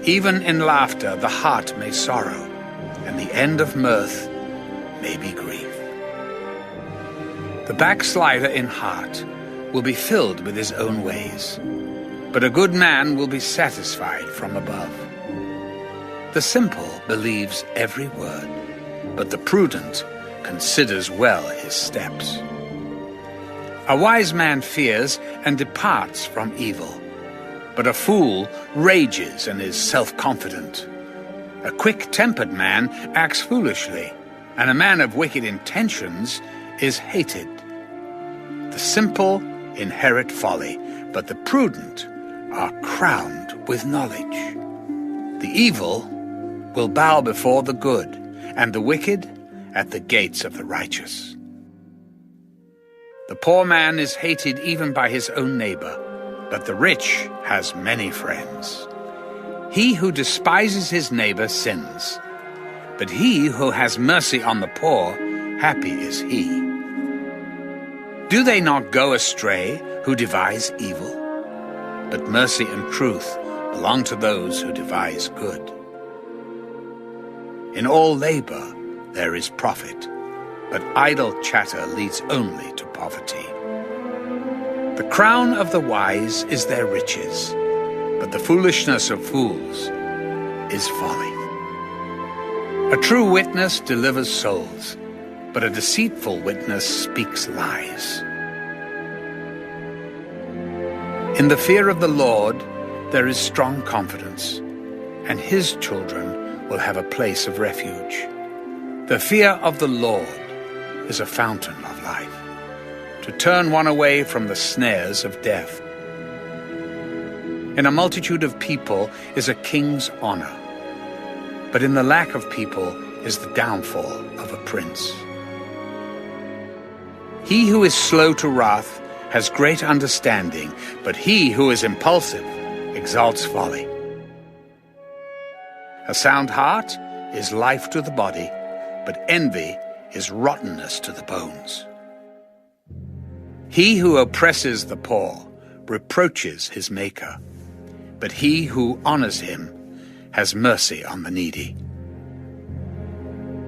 Even in laughter the heart may sorrow, and the end of mirth may be grief. The backslider in heart will be filled with his own ways, but a good man will be satisfied from above. The simple believes every word, but the prudent considers well his steps. A wise man fears and departs from evil, but a fool rages and is self-confident. A quick-tempered man acts foolishly, and a man of wicked intentions is hated. The simple inherit folly, but the prudent are crowned with knowledge. The evil will bow before the good, and the wicked at the gates of the righteous. The poor man is hated even by his own neighbor, but the rich has many friends. He who despises his neighbor sins, but he who has mercy on the poor, happy is he. Do they not go astray who devise evil? But mercy and truth belong to those who devise good. In all labor there is profit, but idle chatter leads only to poverty. The crown of the wise is their riches, but the foolishness of fools is folly. A true witness delivers souls, but a deceitful witness speaks lies. In the fear of the Lord there is strong confidence, and his children will have a place of refuge. The fear of the Lord is a fountain of life, to turn one away from the snares of death. In a multitude of people is a king's honor, but in the lack of people is the downfall of a prince. He who is slow to wrath has great understanding, but he who is impulsive exalts folly. A sound heart is life to the body, but envy is rottenness to the bones. He who oppresses the poor reproaches his maker, but he who honors him has mercy on the needy.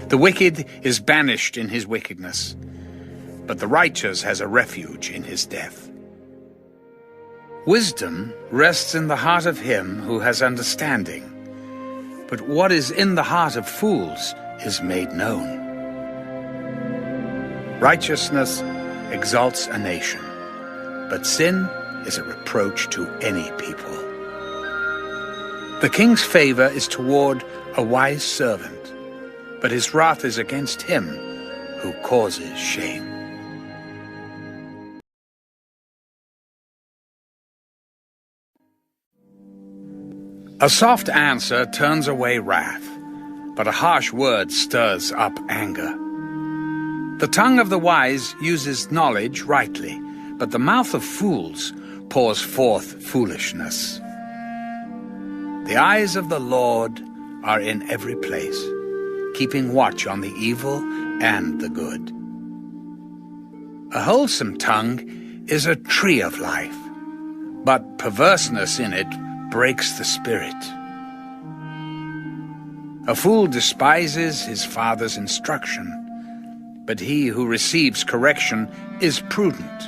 The wicked is banished in his wickedness, but the righteous has a refuge in his death. Wisdom rests in the heart of him who has understanding, but what is in the heart of fools is made known. Righteousness exalts a nation, but sin is a reproach to any people. The king's favor is toward a wise servant, but his wrath is against him who causes shame. A soft answer turns away wrath, but a harsh word stirs up anger. The tongue of the wise uses knowledge rightly, but the mouth of fools pours forth foolishness. The eyes of the Lord are in every place, keeping watch on the evil and the good. A wholesome tongue is a tree of life, but perverseness in it breaks the spirit. A fool despises his father's instruction, but he who receives correction is prudent.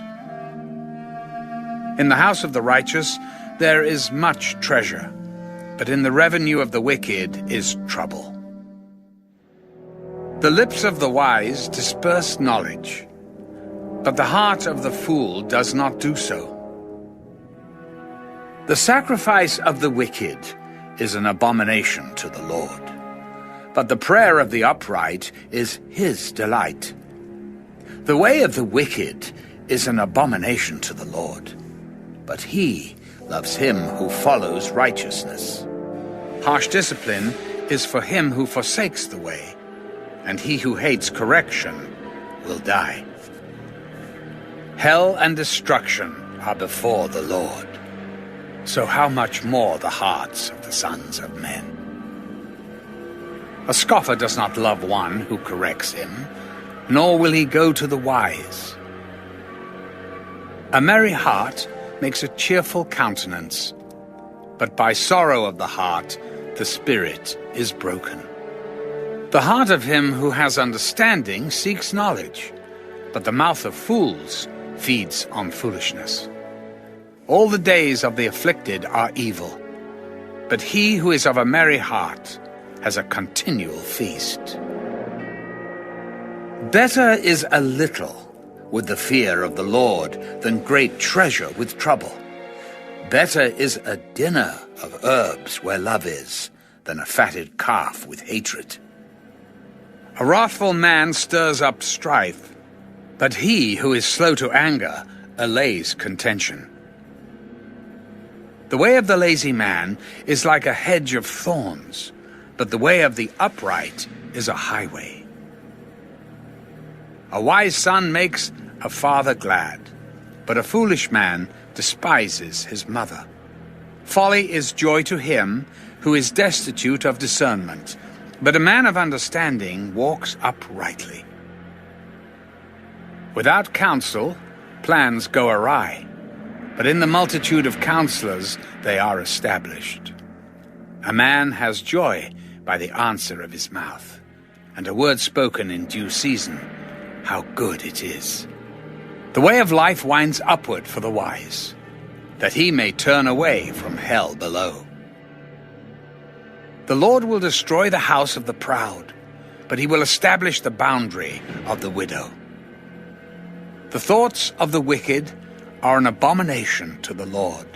In the house of the righteous there is much treasure, but in the revenue of the wicked is trouble. The lips of the wise disperse knowledge, but the heart of the fool does not do so. The sacrifice of the wicked is an abomination to the Lord, but the prayer of the upright is his delight. The way of the wicked is an abomination to the Lord, but he loves him who follows righteousness. Harsh discipline is for him who forsakes the way, and he who hates correction will die. Hell and destruction are before the Lord, so how much more the hearts of the sons of men? A scoffer does not love one who corrects him, nor will he go to the wise. A merry heart makes a cheerful countenance, but by sorrow of the heart the spirit is broken. The heart of him who has understanding seeks knowledge, but the mouth of fools feeds on foolishness. All the days of the afflicted are evil, but he who is of a merry heart has a continual feast. Better is a little with the fear of the Lord than great treasure with trouble. Better is a dinner of herbs where love is than a fatted calf with hatred. A wrathful man stirs up strife, but he who is slow to anger allays contention. The way of the lazy man is like a hedge of thorns, but the way of the upright is a highway. A wise son makes a father glad, but a foolish man despises his mother. Folly is joy to him who is destitute of discernment, but a man of understanding walks uprightly. Without counsel, plans go awry, but in the multitude of counselors they are established. A man has joy by the answer of his mouth, and a word spoken in due season, how good it is. The way of life winds upward for the wise, that he may turn away from hell below. The Lord will destroy the house of the proud, but he will establish the boundary of the widow. The thoughts of the wicked are an abomination to the Lord,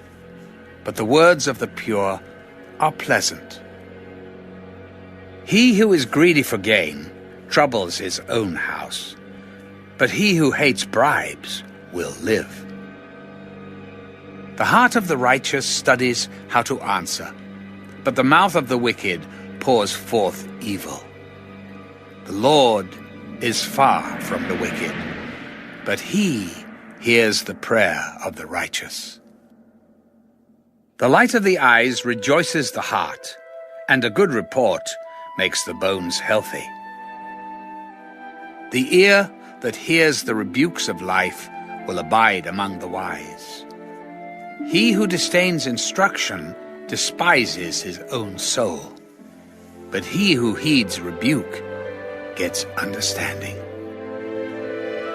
but the words of the pure are pleasant. He who is greedy for gain troubles his own house, but he who hates bribes will live. The heart of the righteous studies how to answer, but the mouth of the wicked pours forth evil. The Lord is far from the wicked, but he hears the prayer of the righteous. The light of the eyes rejoices the heart, and a good report makes the bones healthy. The ear that hears the rebukes of life will abide among the wise. He who disdains instruction despises his own soul, but he who heeds rebuke gets understanding.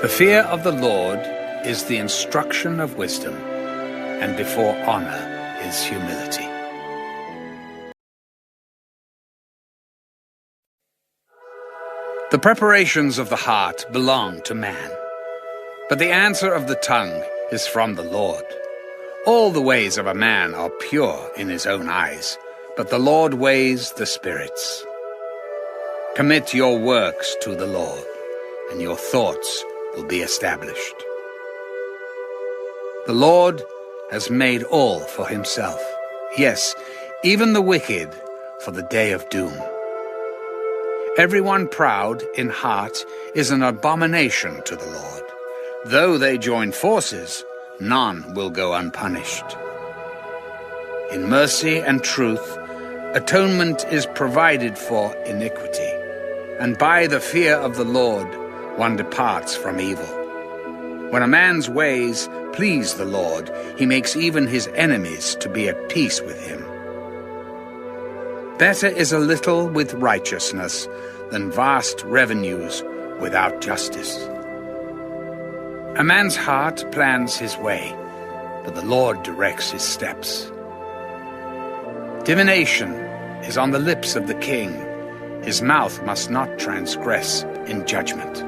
The fear of the Lord is the instruction of wisdom, and before honor is humility. The preparations of the heart belong to man, but the answer of the tongue is from the Lord. All the ways of a man are pure in his own eyes, but the Lord weighs the spirits. Commit your works to the Lord, and your thoughts will be established. The Lord has made all for himself, yes, even the wicked for the day of doom. Everyone proud in heart is an abomination to the Lord. Though they join forces, none will go unpunished. In mercy and truth, atonement is provided for iniquity, and by the fear of the Lord one departs from evil. When a man's ways please the Lord, he makes even his enemies to be at peace with him. Better is a little with righteousness than vast revenues without justice. A man's heart plans his way, but the Lord directs his steps. Divination is on the lips of the king. His mouth must not transgress in judgment.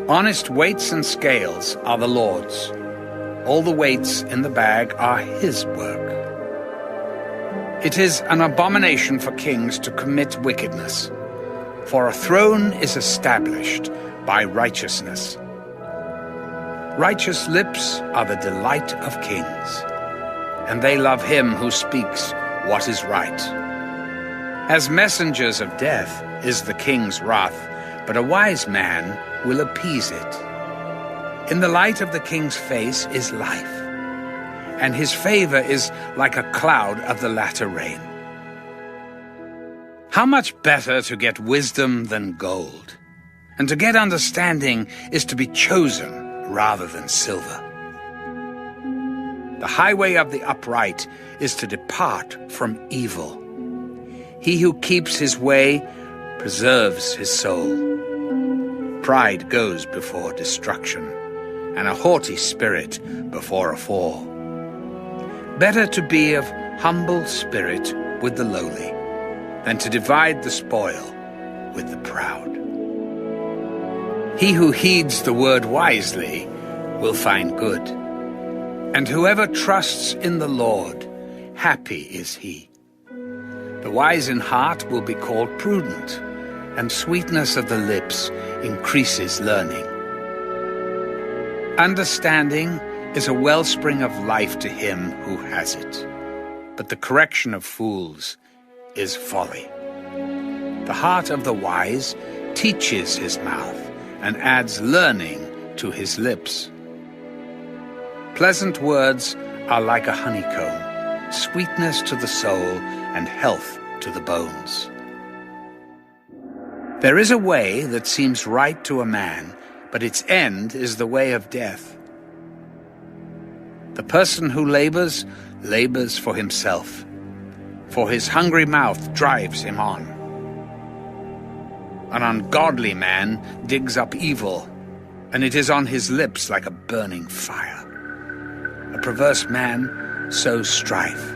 Honest weights and scales are the Lord's. All the weights in the bag are his work. It is an abomination for kings to commit wickedness, for a throne is established by righteousness. Righteous lips are the delight of kings, and they love him who speaks what is right. As messengers of death is the king's wrath, but a wise man will appease it. In the light of the king's face is life, and his favor is like a cloud of the latter rain. How much better to get wisdom than gold, and to get understanding is to be chosen rather than silver. The highway of the upright is to depart from evil. He who keeps his way preserves his soul. Pride goes before destruction, and a haughty spirit before a fall. Better to be of humble spirit with the lowly than to divide the spoil with the proud. He who heeds the word wisely will find good, and whoever trusts in the Lord, happy is he. The wise in heart will be called prudent, and sweetness of the lips increases learning. Understanding is a wellspring of life to him who has it, but the correction of fools is folly. The heart of the wise teaches his mouth and adds learning to his lips. Pleasant words are like a honeycomb, sweetness to the soul and health to the bones. There is a way that seems right to a man, but its end is the way of death. The person who labors for himself, for his hungry mouth drives him on. An ungodly man digs up evil, and it is on his lips like a burning fire. A perverse man sows strife,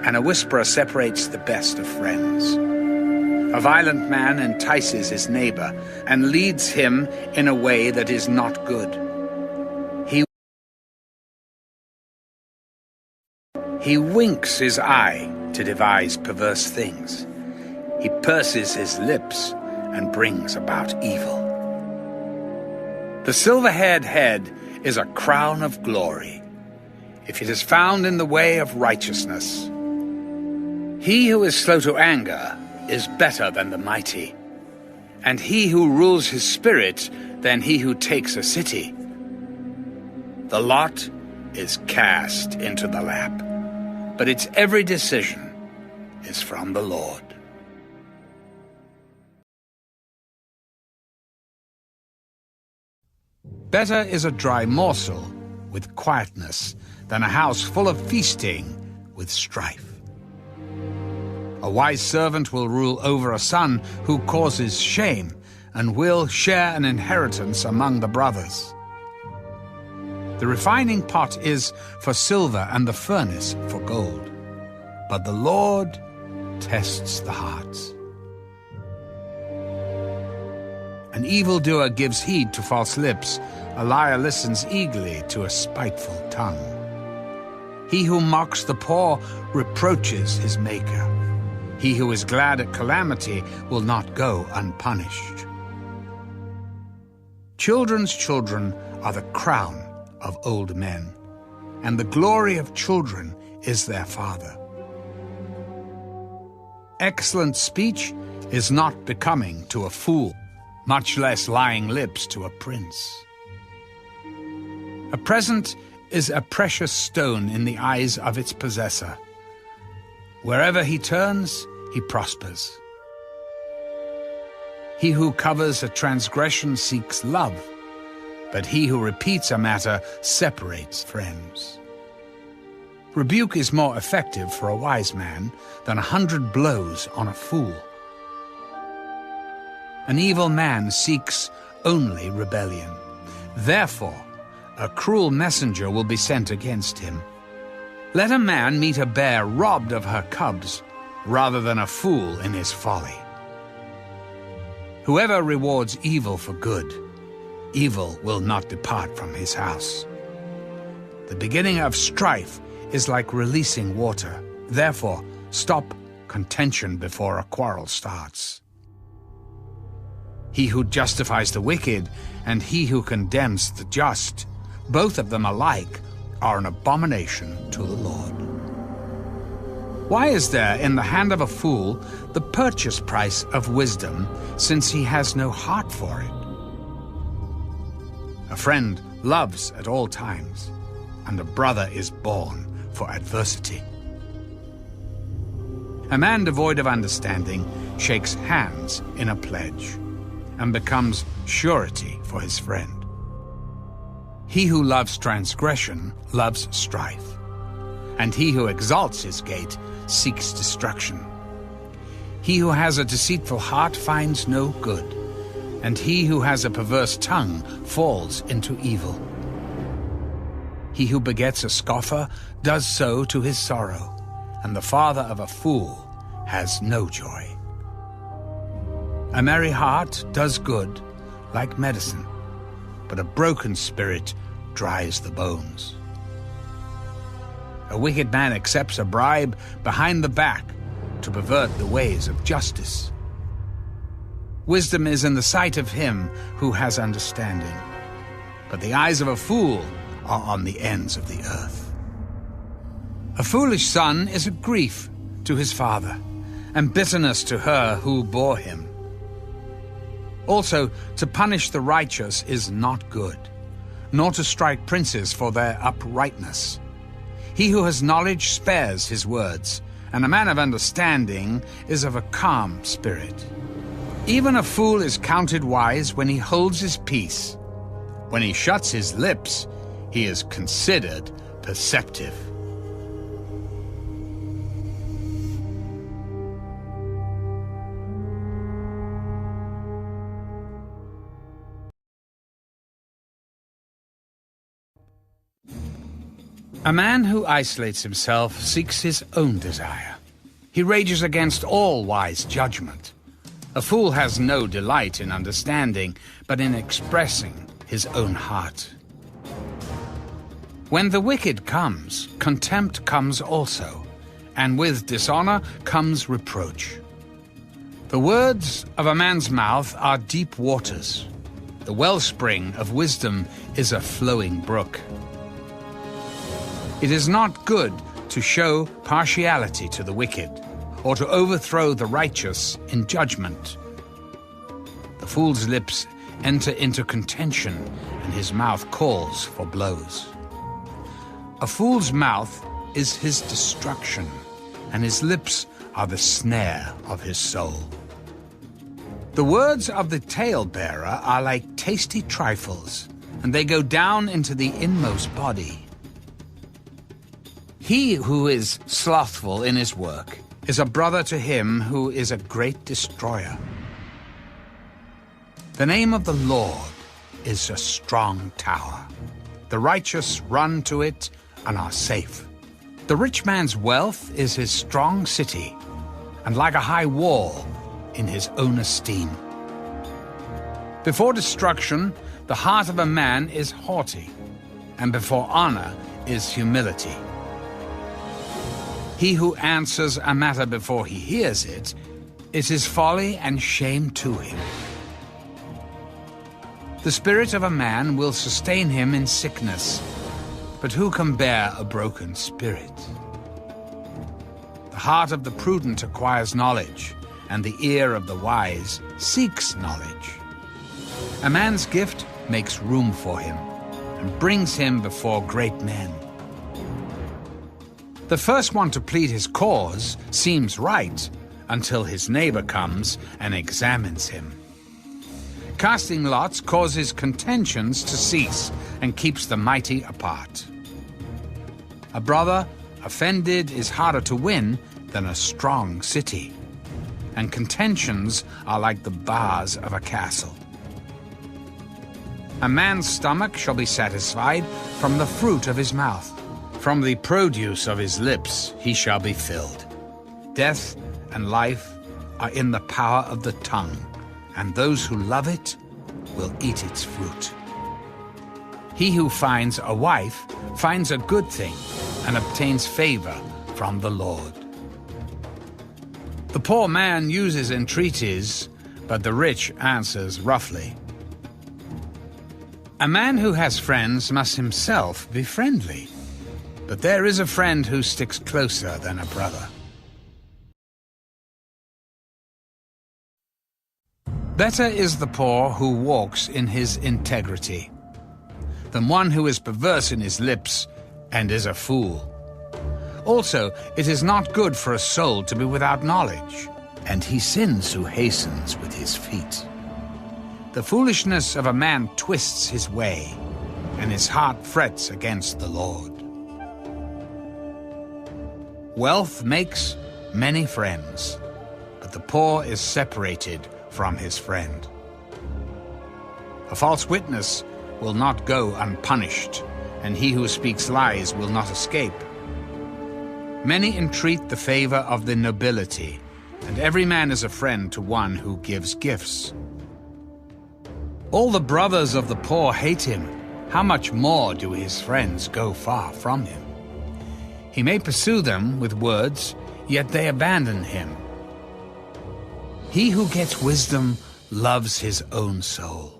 and a whisperer separates the best of friends. A violent man entices his neighbor and leads him in a way that is not good. He winks his eye to devise perverse things. He purses his lips and brings about evil. The silver-haired head is a crown of glory, if it is found in the way of righteousness. He who is slow to anger is better than the mighty, and he who rules his spirit than he who takes a city. The lot is cast into the lap, but its every decision is from the Lord. Better is a dry morsel with quietness than a house full of feasting with strife. A wise servant will rule over a son who causes shame, and will share an inheritance among the brothers. The refining pot is for silver and the furnace for gold, but the Lord tests the hearts. An evildoer gives heed to false lips, a liar listens eagerly to a spiteful tongue. He who mocks the poor reproaches his maker. He who is glad at calamity will not go unpunished. Children's children are the crown of old men, and the glory of children is their father. Excellent speech is not becoming to a fool, much less lying lips to a prince. A present is a precious stone in the eyes of its possessor. Wherever he turns, he prospers. He who covers a transgression seeks love, but he who repeats a matter separates friends. Rebuke is more effective for a wise man than 100 blows on a fool. An evil man seeks only rebellion. Therefore, a cruel messenger will be sent against him. Let a man meet a bear robbed of her cubs, rather than a fool in his folly. Whoever rewards evil for good, evil will not depart from his house. The beginning of strife is like releasing water. Therefore, stop contention before a quarrel starts. He who justifies the wicked and he who condemns the just, both of them alike are an abomination to the Lord. Why is there in the hand of a fool the purchase price of wisdom, since he has no heart for it? A friend loves at all times, and a brother is born for adversity. A man devoid of understanding shakes hands in a pledge, and becomes surety for his friend. He who loves transgression loves strife, and he who exalts his gate seeks destruction. He who has a deceitful heart finds no good, and he who has a perverse tongue falls into evil. He who begets a scoffer does so to his sorrow, and the father of a fool has no joy. A merry heart does good, like medicine, but a broken spirit dries the bones. A wicked man accepts a bribe behind the back to pervert the ways of justice. Wisdom is in the sight of him who has understanding, but the eyes of a fool are on the ends of the earth. A foolish son is a grief to his father, and bitterness to her who bore him. Also, to punish the righteous is not good, nor to strike princes for their uprightness. He who has knowledge spares his words, and a man of understanding is of a calm spirit. Even a fool is counted wise when he holds his peace. When he shuts his lips, he is considered perceptive. A man who isolates himself seeks his own desire. He rages against all wise judgment. A fool has no delight in understanding, but in expressing his own heart. When the wicked comes, contempt comes also, and with dishonor comes reproach. The words of a man's mouth are deep waters. The wellspring of wisdom is a flowing brook. It is not good to show partiality to the wicked, or to overthrow the righteous in judgment. The fool's lips enter into contention, and his mouth calls for blows. A fool's mouth is his destruction, and his lips are the snare of his soul. The words of the talebearer are like tasty trifles, and they go down into the inmost body. He who is slothful in his work is a brother to him who is a great destroyer. The name of the Lord is a strong tower. The righteous run to it and are safe. The rich man's wealth is his strong city, and like a high wall in his own esteem. Before destruction, the heart of a man is haughty, and before honor is humility. He who answers a matter before he hears it, it is folly and shame to him. The spirit of a man will sustain him in sickness, but who can bear a broken spirit? The heart of the prudent acquires knowledge, and the ear of the wise seeks knowledge. A man's gift makes room for him, and brings him before great men. The first one to plead his cause seems right until his neighbor comes and examines him. Casting lots causes contentions to cease and keeps the mighty apart. A brother offended is harder to win than a strong city, and contentions are like the bars of a castle. A man's stomach shall be satisfied from the fruit of his mouth. From the produce of his lips he shall be filled. Death and life are in the power of the tongue, and those who love it will eat its fruit. He who finds a wife finds a good thing and obtains favor from the Lord. The poor man uses entreaties, but the rich answers roughly. A man who has friends must himself be friendly, but there is a friend who sticks closer than a brother. Better is the poor who walks in his integrity than one who is perverse in his lips and is a fool. Also, it is not good for a soul to be without knowledge, and he sins who hastens with his feet. The foolishness of a man twists his way, and his heart frets against the Lord. Wealth makes many friends, but the poor is separated from his friend. A false witness will not go unpunished, and he who speaks lies will not escape. Many entreat the favor of the nobility, and every man is a friend to one who gives gifts. All the brothers of the poor hate him. How much more do his friends go far from him? He may pursue them with words, yet they abandon him. He who gets wisdom loves his own soul.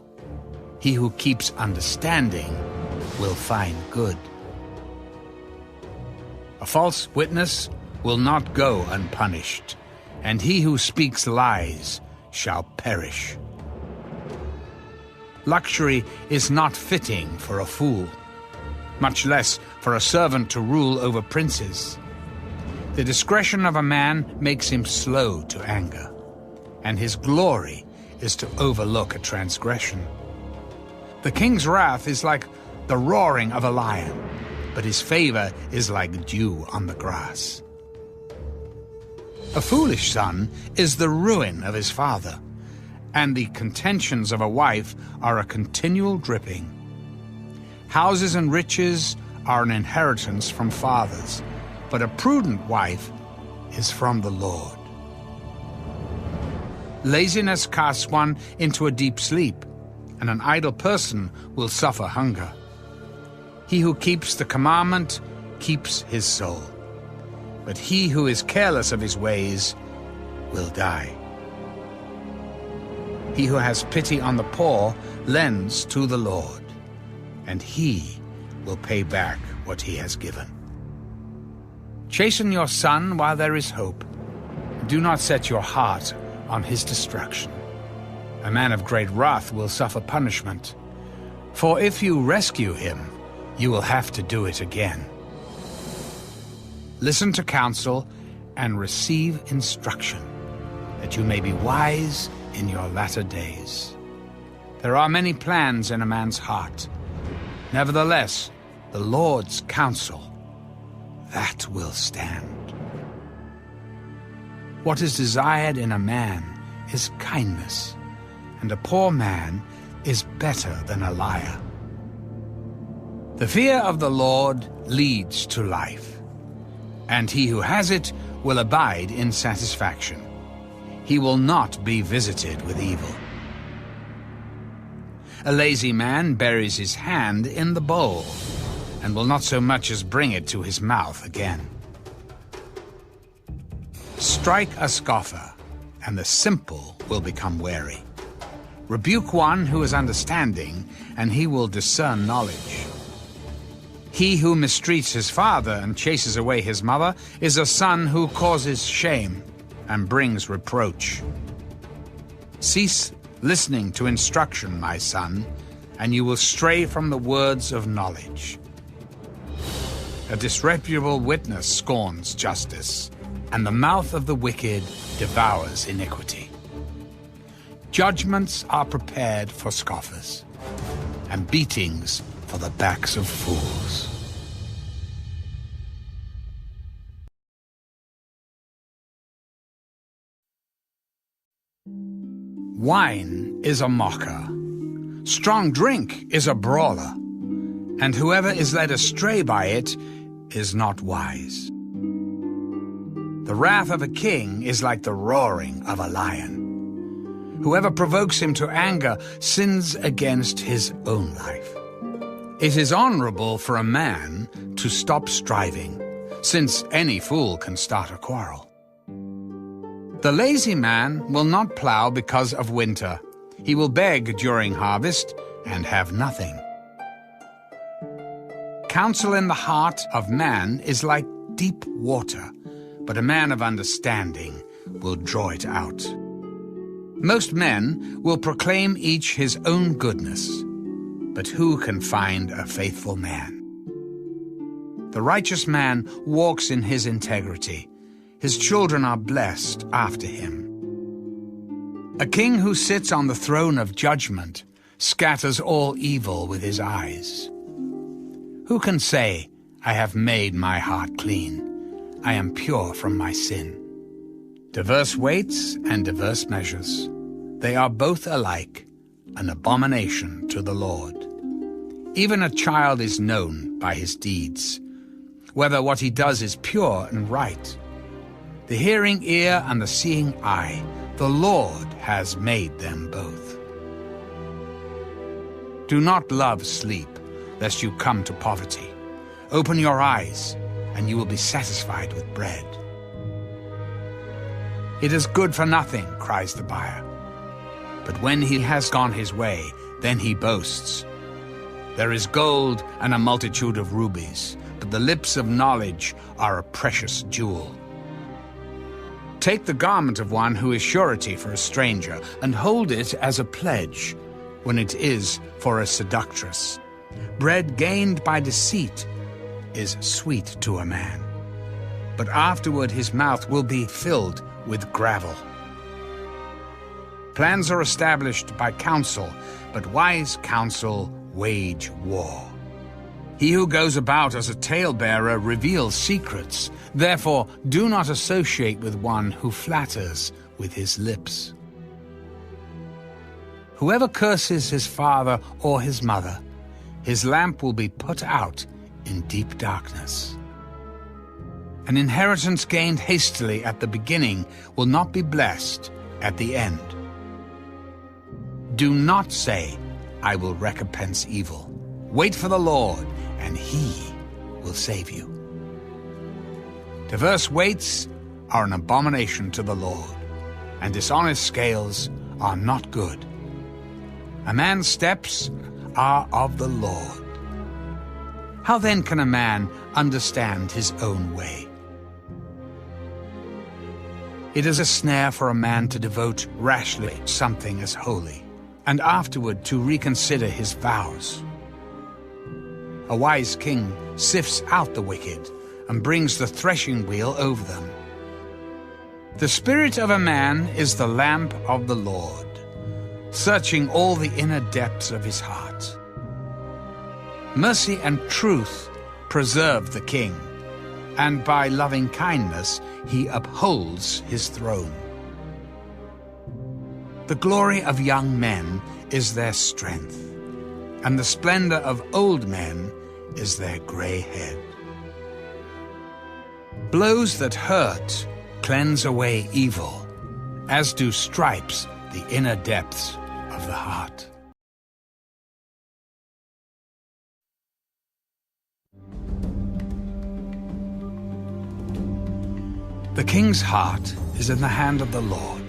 He who keeps understanding will find good. A false witness will not go unpunished, and he who speaks lies shall perish. Luxury is not fitting for a fool, much less for a servant to rule over princes. The discretion of a man makes him slow to anger, and his glory is to overlook a transgression. The king's wrath is like the roaring of a lion, but his favor is like dew on the grass. A foolish son is the ruin of his father, and the contentions of a wife are a continual dripping. Houses and riches are an inheritance from fathers, but a prudent wife is from the Lord. Laziness casts one into a deep sleep, and an idle person will suffer hunger. He who keeps the commandment keeps his soul, but he who is careless of his ways will die. He who has pity on the poor lends to the Lord, and he will pay back what he has given. Chasten your son while there is hope. Do not set your heart on his destruction. A man of great wrath will suffer punishment, for if you rescue him, you will have to do it again. Listen to counsel and receive instruction, that you may be wise in your latter days. There are many plans in a man's heart. Nevertheless, the Lord's counsel, that will stand. What is desired in a man is kindness, and a poor man is better than a liar. The fear of the Lord leads to life, and he who has it will abide in satisfaction. He will not be visited with evil. A lazy man buries his hand in the bowl, and will not so much as bring it to his mouth again. Strike a scoffer, and the simple will become wary. Rebuke one who is understanding, and he will discern knowledge. He who mistreats his father and chases away his mother is a son who causes shame and brings reproach. Cease listening to instruction, my son, and you will stray from the words of knowledge. A disreputable witness scorns justice, and the mouth of the wicked devours iniquity. Judgments are prepared for scoffers, and beatings for the backs of fools. Wine is a mocker. Strong drink is a brawler, and whoever is led astray by it is not wise. The wrath of a king is like the roaring of a lion. Whoever provokes him to anger sins against his own life. It is honorable for a man to stop striving, since any fool can start a quarrel. The lazy man will not plow because of winter. He will beg during harvest and have nothing. Counsel in the heart of man is like deep water, but a man of understanding will draw it out. Most men will proclaim each his own goodness, but who can find a faithful man? The righteous man walks in his integrity. His children are blessed after him. A king who sits on the throne of judgment scatters all evil with his eyes. Who can say, I have made my heart clean, I am pure from my sin? Diverse weights and diverse measures, they are both alike, an abomination to the Lord. Even a child is known by his deeds, whether what he does is pure and right. The hearing ear and the seeing eye, the Lord has made them both. Do not love sleep, lest you come to poverty. Open your eyes, and you will be satisfied with bread. It is good for nothing, cries the buyer. But when he has gone his way, then he boasts. There is gold and a multitude of rubies, but the lips of knowledge are a precious jewel. Take the garment of one who is surety for a stranger, and hold it as a pledge, when it is for a seductress. Bread gained by deceit is sweet to a man, but afterward his mouth will be filled with gravel. Plans are established by counsel, but wise counsel wage war. He who goes about as a talebearer reveals secrets. Therefore, do not associate with one who flatters with his lips. Whoever curses his father or his mother, his lamp will be put out in deep darkness. An inheritance gained hastily at the beginning will not be blessed at the end. Do not say, I will recompense evil. Wait for the Lord, and he will save you. Diverse weights are an abomination to the Lord, and dishonest scales are not good. A man's steps are of the Lord. How then can a man understand his own way? It is a snare for a man to devote rashly something as holy, and afterward to reconsider his vows. A wise king sifts out the wicked and brings the threshing wheel over them. The spirit of a man is the lamp of the Lord, searching all the inner depths of his heart. Mercy and truth preserve the king, and by loving kindness he upholds his throne. The glory of young men is their strength, and the splendor of old men is their gray head. Blows that hurt cleanse away evil, as do stripes the inner depths of the heart. The king's heart is in the hand of the Lord.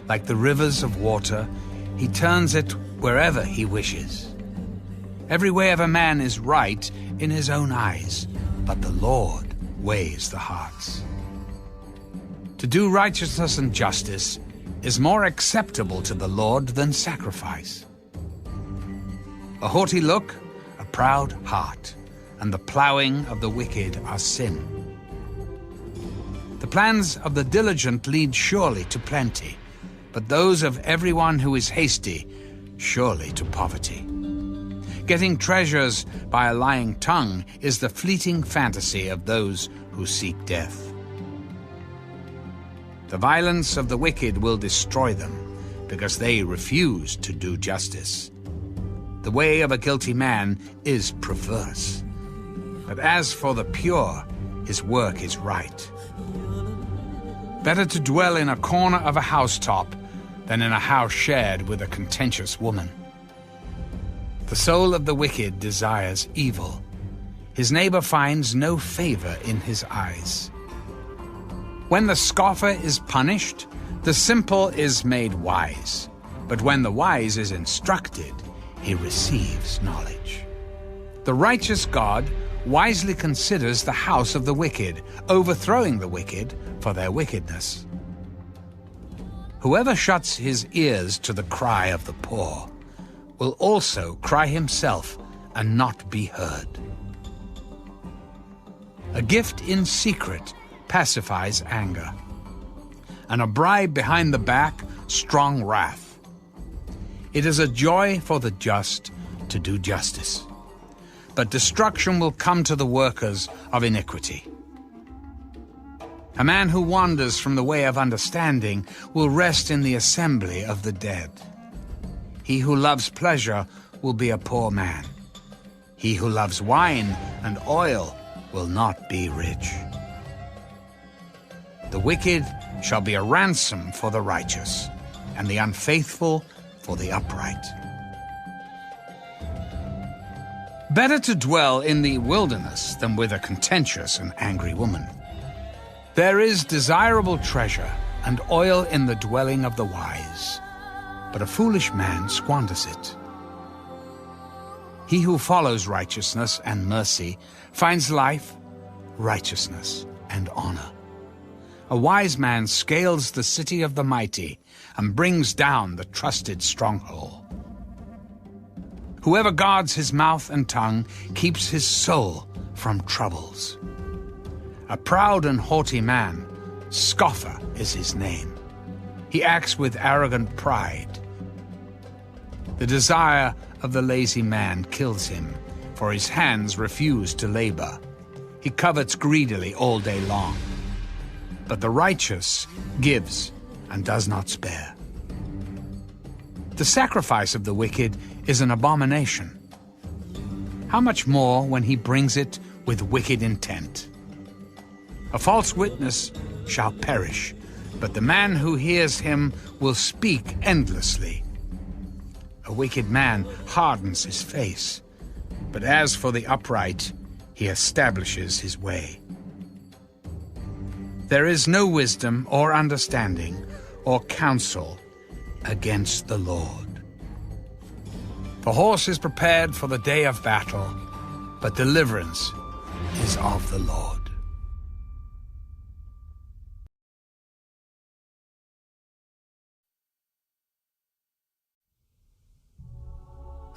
Like the rivers of water, he turns it wherever he wishes. Every way of a man is right in his own eyes, but the Lord weighs the hearts. To do righteousness and justice is more acceptable to the Lord than sacrifice. A haughty look, a proud heart, and the plowing of the wicked are sin. The plans of the diligent lead surely to plenty, but those of everyone who is hasty surely to poverty. Getting treasures by a lying tongue is the fleeting fantasy of those who seek death. The violence of the wicked will destroy them, because they refuse to do justice. The way of a guilty man is perverse, but as for the pure, his work is right. Better to dwell in a corner of a housetop than in a house shared with a contentious woman. The soul of the wicked desires evil. His neighbor finds no favor in his eyes. When the scoffer is punished, the simple is made wise. But when the wise is instructed, he receives knowledge. The righteous God wisely considers the house of the wicked, overthrowing the wicked for their wickedness. Whoever shuts his ears to the cry of the poor will also cry himself and not be heard. A gift in secret pacifies anger, and a bribe behind the back strong wrath. It is a joy for the just to do justice, but destruction will come to the workers of iniquity. A man who wanders from the way of understanding will rest in the assembly of the dead. He who loves pleasure will be a poor man. He who loves wine and oil will not be rich. The wicked shall be a ransom for the righteous, and the unfaithful for the upright. Better to dwell in the wilderness than with a contentious and angry woman. There is desirable treasure and oil in the dwelling of the wise, but a foolish man squanders it. He who follows righteousness and mercy finds life, righteousness, and honor. A wise man scales the city of the mighty and brings down the trusted stronghold. Whoever guards his mouth and tongue keeps his soul from troubles. A proud and haughty man, scoffer is his name. He acts with arrogant pride. The desire of the lazy man kills him, for his hands refuse to labor. He covets greedily all day long. But the righteous gives and does not spare. The sacrifice of the wicked is an abomination. How much more when he brings it with wicked intent? A false witness shall perish, but the man who hears him will speak endlessly. A wicked man hardens his face, but as for the upright, he establishes his way. There is no wisdom or understanding or counsel against the Lord. The horse is prepared for the day of battle, but deliverance is of the Lord.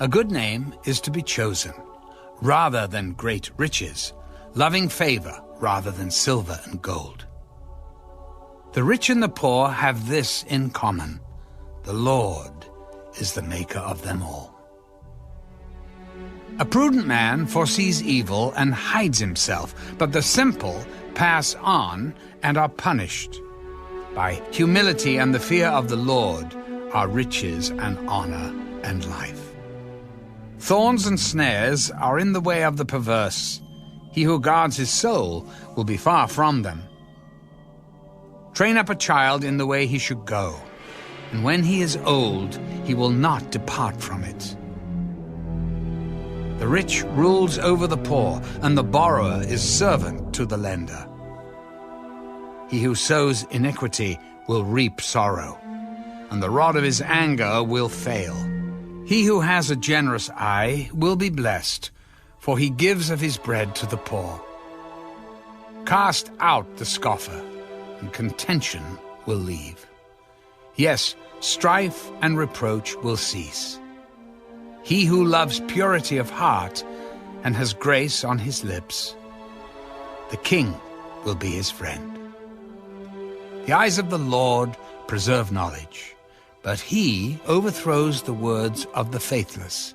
A good name is to be chosen, rather than great riches, loving favor rather than silver and gold. The rich and the poor have this in common: the Lord is the maker of them all. A prudent man foresees evil and hides himself, but the simple pass on and are punished. By humility and the fear of the Lord are riches and honor and life. Thorns and snares are in the way of the perverse. He who guards his soul will be far from them. Train up a child in the way he should go, and when he is old, he will not depart from it. The rich rules over the poor, and the borrower is servant to the lender. He who sows iniquity will reap sorrow, and the rod of his anger will fail. He who has a generous eye will be blessed, for he gives of his bread to the poor. Cast out the scoffer, and contention will leave. Yes, strife and reproach will cease. He who loves purity of heart and has grace on his lips, the king will be his friend. The eyes of the Lord preserve knowledge, but he overthrows the words of the faithless.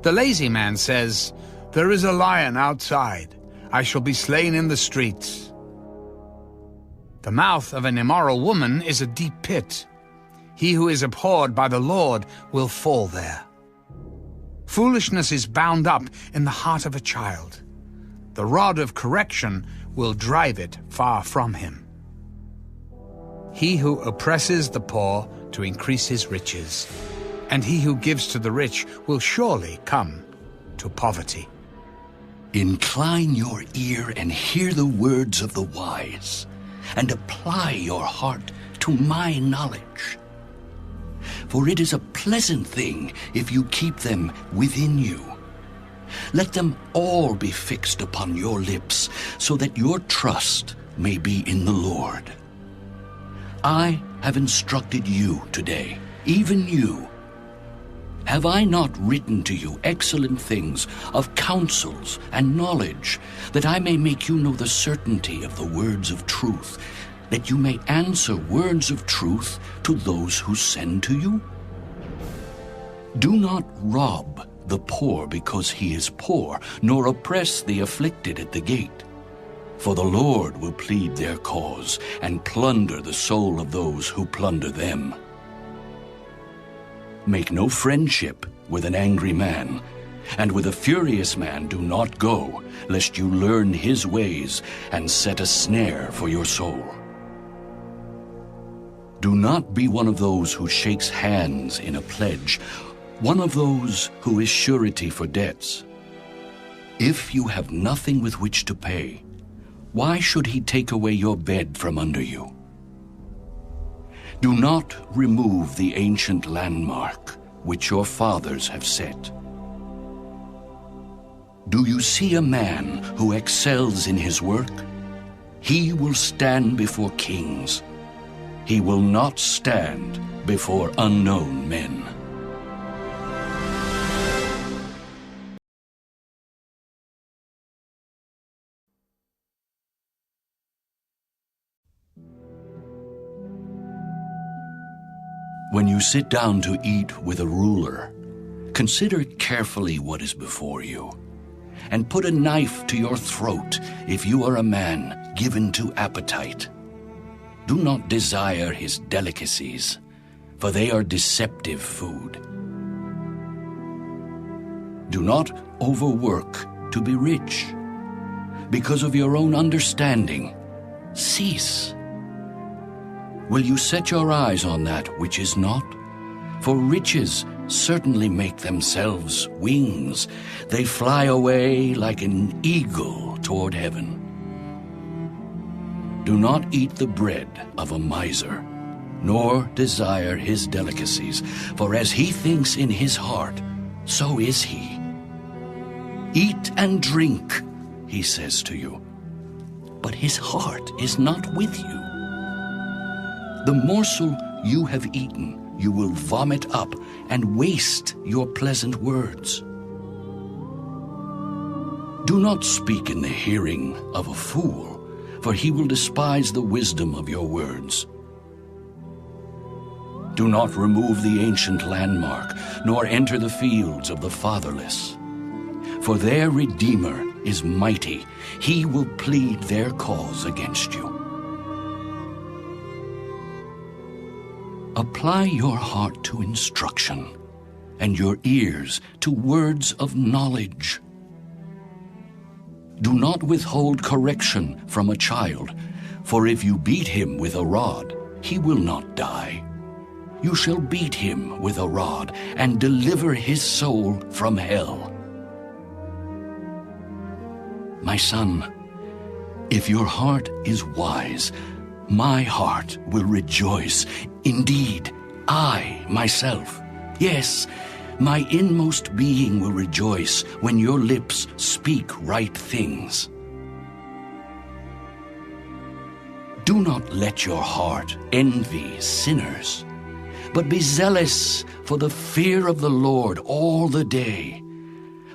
The lazy man says, "There is a lion outside. I shall be slain in the streets." The mouth of an immoral woman is a deep pit. He who is abhorred by the Lord will fall there. Foolishness is bound up in the heart of a child. The rod of correction will drive it far from him. He who oppresses the poor to increase his riches, and he who gives to the rich will surely come to poverty. Incline your ear and hear the words of the wise, and apply your heart to my knowledge. For it is a pleasant thing if you keep them within you. Let them all be fixed upon your lips, so that your trust may be in the Lord. I have instructed you today, even you. Have I not written to you excellent things of counsels and knowledge, that I may make you know the certainty of the words of truth, that you may answer words of truth to those who send to you? Do not rob the poor because he is poor, nor oppress the afflicted at the gate. For the Lord will plead their cause and plunder the soul of those who plunder them. Make no friendship with an angry man, and with a furious man do not go, lest you learn his ways and set a snare for your soul. Do not be one of those who shakes hands in a pledge, one of those who is surety for debts. If you have nothing with which to pay, why should he take away your bed from under you? Do not remove the ancient landmark which your fathers have set. Do you see a man who excels in his work? He will stand before kings. He will not stand before unknown men. When you sit down to eat with a ruler, consider carefully what is before you, and put a knife to your throat if you are a man given to appetite. Do not desire his delicacies, for they are deceptive food. Do not overwork to be rich. Because of your own understanding, cease. Will you set your eyes on that which is not? For riches certainly make themselves wings. They fly away like an eagle toward heaven. Do not eat the bread of a miser, nor desire his delicacies, for as he thinks in his heart, so is he. Eat and drink, he says to you, but his heart is not with you. The morsel you have eaten you will vomit up and waste your pleasant words. Do not speak in the hearing of a fool, for he will despise the wisdom of your words. Do not remove the ancient landmark, nor enter the fields of the fatherless. For their Redeemer is mighty. He will plead their cause against you. Apply your heart to instruction, and your ears to words of knowledge. Do not withhold correction from a child, for if you beat him with a rod, he will not die. You shall beat him with a rod, and deliver his soul from hell. My son, if your heart is wise, my heart will rejoice. Indeed, I, myself, yes, my inmost being will rejoice when your lips speak right things. Do not let your heart envy sinners, but be zealous for the fear of the Lord all the day.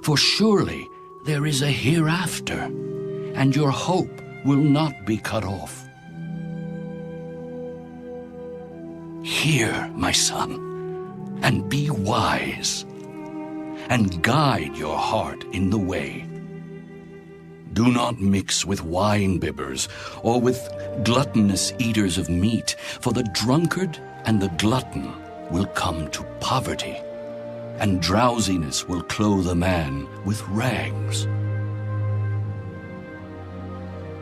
For surely there is a hereafter, and your hope will not be cut off. Hear, my son, and be wise, and guide your heart in the way. Do not mix with wine-bibbers or with gluttonous eaters of meat, for the drunkard and the glutton will come to poverty, and drowsiness will clothe a man with rags.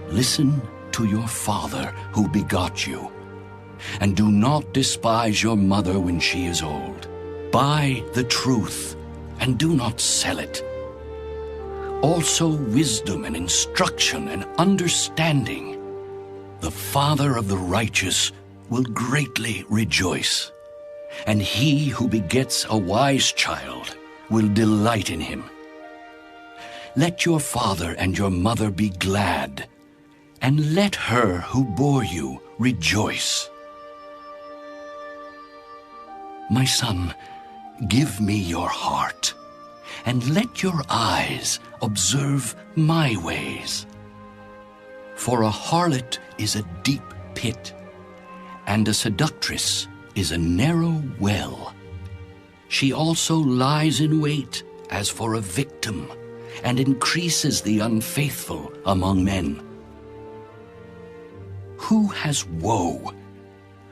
Listen to your father who begot you, and do not despise your mother when she is old. Buy the truth, and do not sell it. Also wisdom and instruction and understanding. The father of the righteous will greatly rejoice, and he who begets a wise child will delight in him. Let your father and your mother be glad, and let her who bore you rejoice. My son, give me your heart, and let your eyes observe my ways. For a harlot is a deep pit, and a seductress is a narrow well. She also lies in wait as for a victim, and increases the unfaithful among men. Who has woe?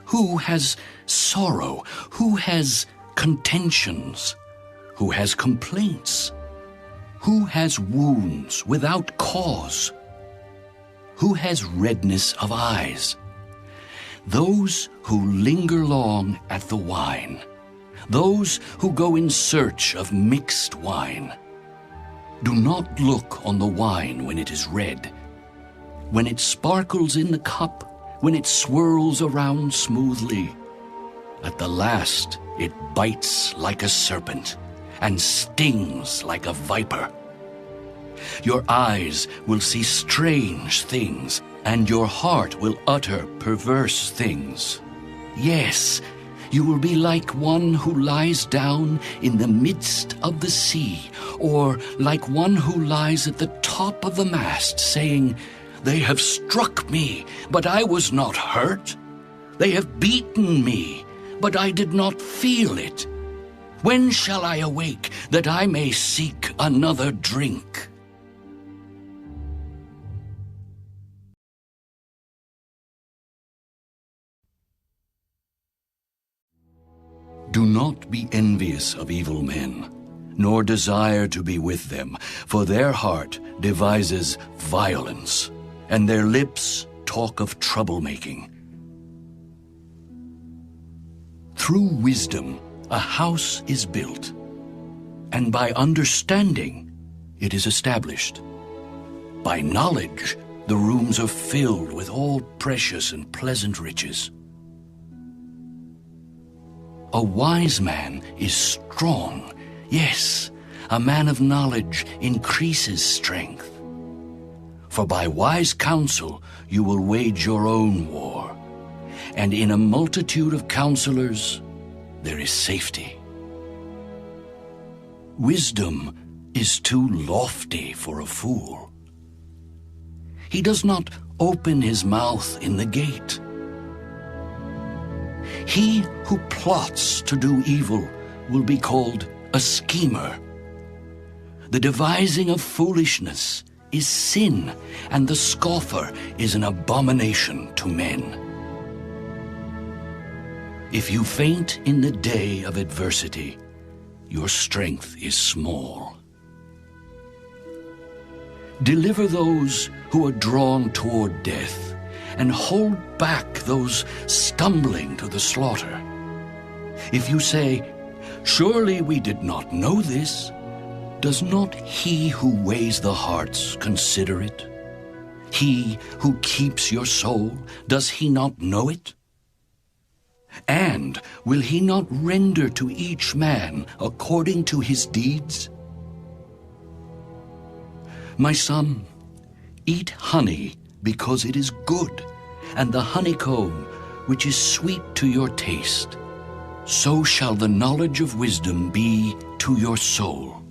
Who has sorrow? Who has contentions? Who has complaints? Who has wounds without cause? Who has redness of eyes? Those who linger long at the wine, those who go in search of mixed wine. Do not look on the wine when it is red, when it sparkles in the cup, when it swirls around smoothly. At the last it bites like a serpent and stings like a viper. Your eyes will see strange things, and your heart will utter perverse things. Yes, you will be like one who lies down in the midst of the sea, or like one who lies at the top of the mast, saying, "They have struck me, but I was not hurt. They have beaten me, but I did not feel it. When shall I awake, that I may seek another drink?" Do not be envious of evil men, nor desire to be with them, for their heart devises violence, and their lips talk of troublemaking. Through wisdom a house is built, and by understanding it is established. By knowledge the rooms are filled with all precious and pleasant riches. A wise man is strong. Yes, a man of knowledge increases strength. For by wise counsel you will wage your own war, and in a multitude of counselors there is safety. Wisdom is too lofty for a fool. He does not open his mouth in the gate. He who plots to do evil will be called a schemer. The devising of foolishness is sin, and the scoffer is an abomination to men. If you faint in the day of adversity, your strength is small. Deliver those who are drawn toward death, and hold back those stumbling to the slaughter. If you say, "Surely we did not know this," does not he who weighs the hearts consider it? He who keeps your soul, does he not know it? And will he not render to each man according to his deeds? My son, eat honey because it is good, and the honeycomb which is sweet to your taste. So shall the knowledge of wisdom be to your soul.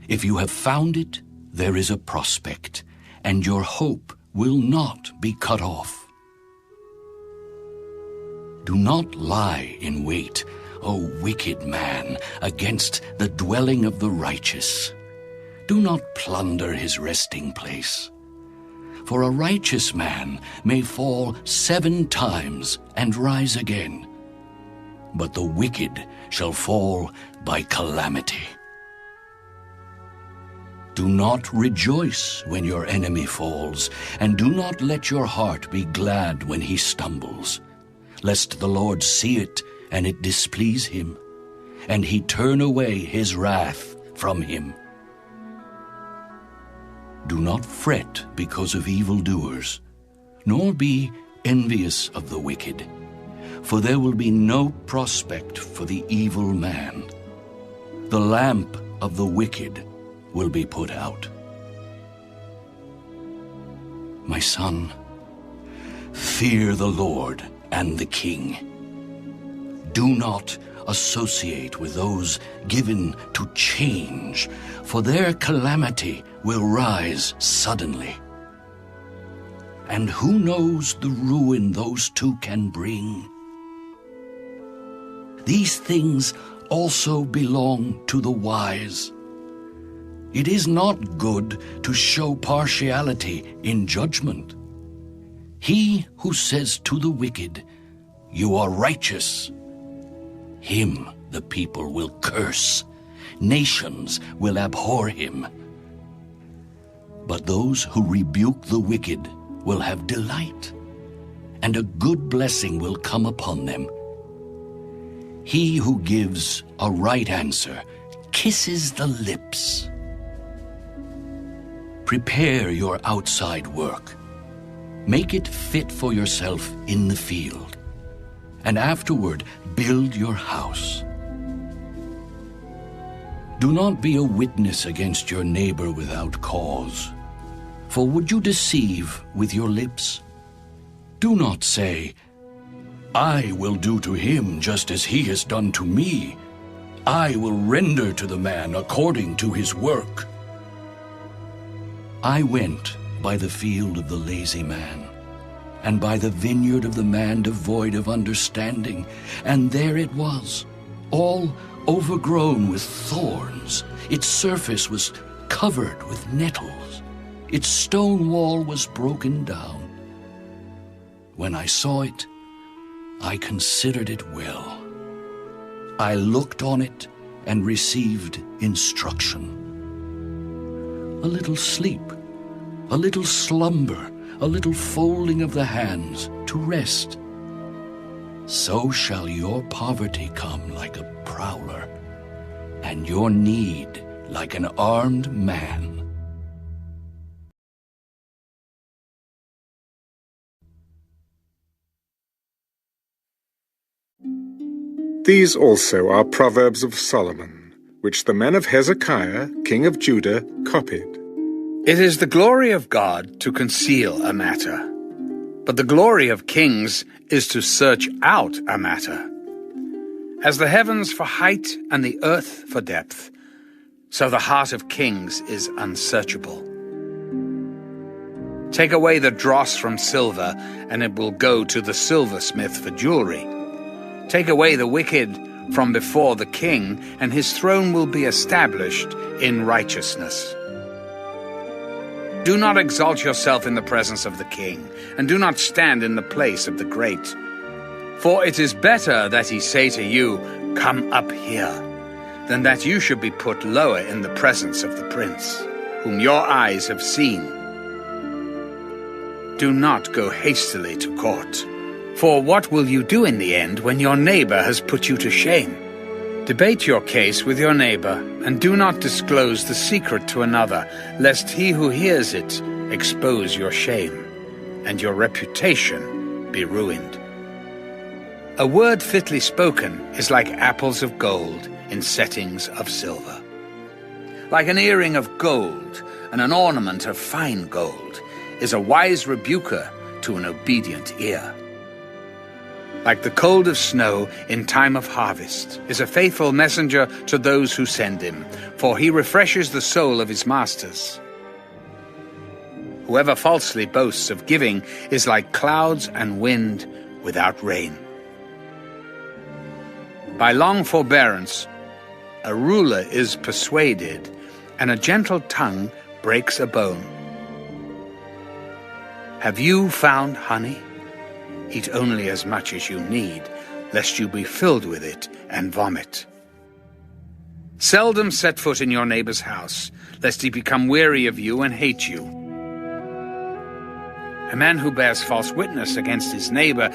If you have found it, there is a prospect, and your hope will not be cut off. Do not lie in wait, O wicked man, against the dwelling of the righteous. Do not plunder his resting place. For a righteous man may fall 7 times and rise again, but the wicked shall fall by calamity. Do not rejoice when your enemy falls, and do not let your heart be glad when he stumbles, lest the Lord see it and it displease him, and he turn away his wrath from him. Do not fret because of evildoers, nor be envious of the wicked, for there will be no prospect for the evil man. The lamp of the wicked will be put out. My son, fear the Lord and the king. Do not associate with those given to change, for their calamity will rise suddenly. And who knows the ruin those two can bring? These things also belong to the wise. It is not good to show partiality in judgment. He who says to the wicked, "You are righteous," him the people will curse. Nations will abhor him. But those who rebuke the wicked will have delight, and a good blessing will come upon them. He who gives a right answer kisses the lips. Prepare your outside work. Make it fit for yourself in the field, and afterward build your house. Do not be a witness against your neighbor without cause. For would you deceive with your lips? Do not say, I will do to him just as he has done to me. I will render to the man according to his work. I went by the field of the lazy man, and by the vineyard of the man devoid of understanding, and there it was, all overgrown with thorns. Its surface was covered with nettles. Its stone wall was broken down. When I saw it, I considered it well. I looked on it and received instruction. A little sleep, a little slumber, a little folding of the hands to rest. So shall your poverty come like a prowler, and your need like an armed man. These also are Proverbs of Solomon, which the men of Hezekiah, king of Judah, copied. It is the glory of God to conceal a matter, but the glory of kings is to search out a matter. As the heavens for height and the earth for depth, so the heart of kings is unsearchable. Take away the dross from silver, and it will go to the silversmith for jewelry. Take away the wicked from before the king, and his throne will be established in righteousness. Do not exalt yourself in the presence of the king, and do not stand in the place of the great. For it is better that he say to you, Come up here, than that you should be put lower in the presence of the prince, whom your eyes have seen. Do not go hastily to court. For what will you do in the end when your neighbor has put you to shame? Debate your case with your neighbor, and do not disclose the secret to another, lest he who hears it expose your shame, and your reputation be ruined. A word fitly spoken is like apples of gold in settings of silver. Like an earring of gold and an ornament of fine gold is a wise rebuker to an obedient ear. Like the cold of snow in time of harvest is a faithful messenger to those who send him, for he refreshes the soul of his masters. Whoever falsely boasts of giving is like clouds and wind without rain. By long forbearance, a ruler is persuaded, and a gentle tongue breaks a bone. Have you found honey? Eat only as much as you need, lest you be filled with it and vomit. Seldom set foot in your neighbor's house, lest he become weary of you and hate you. A man who bears false witness against his neighbor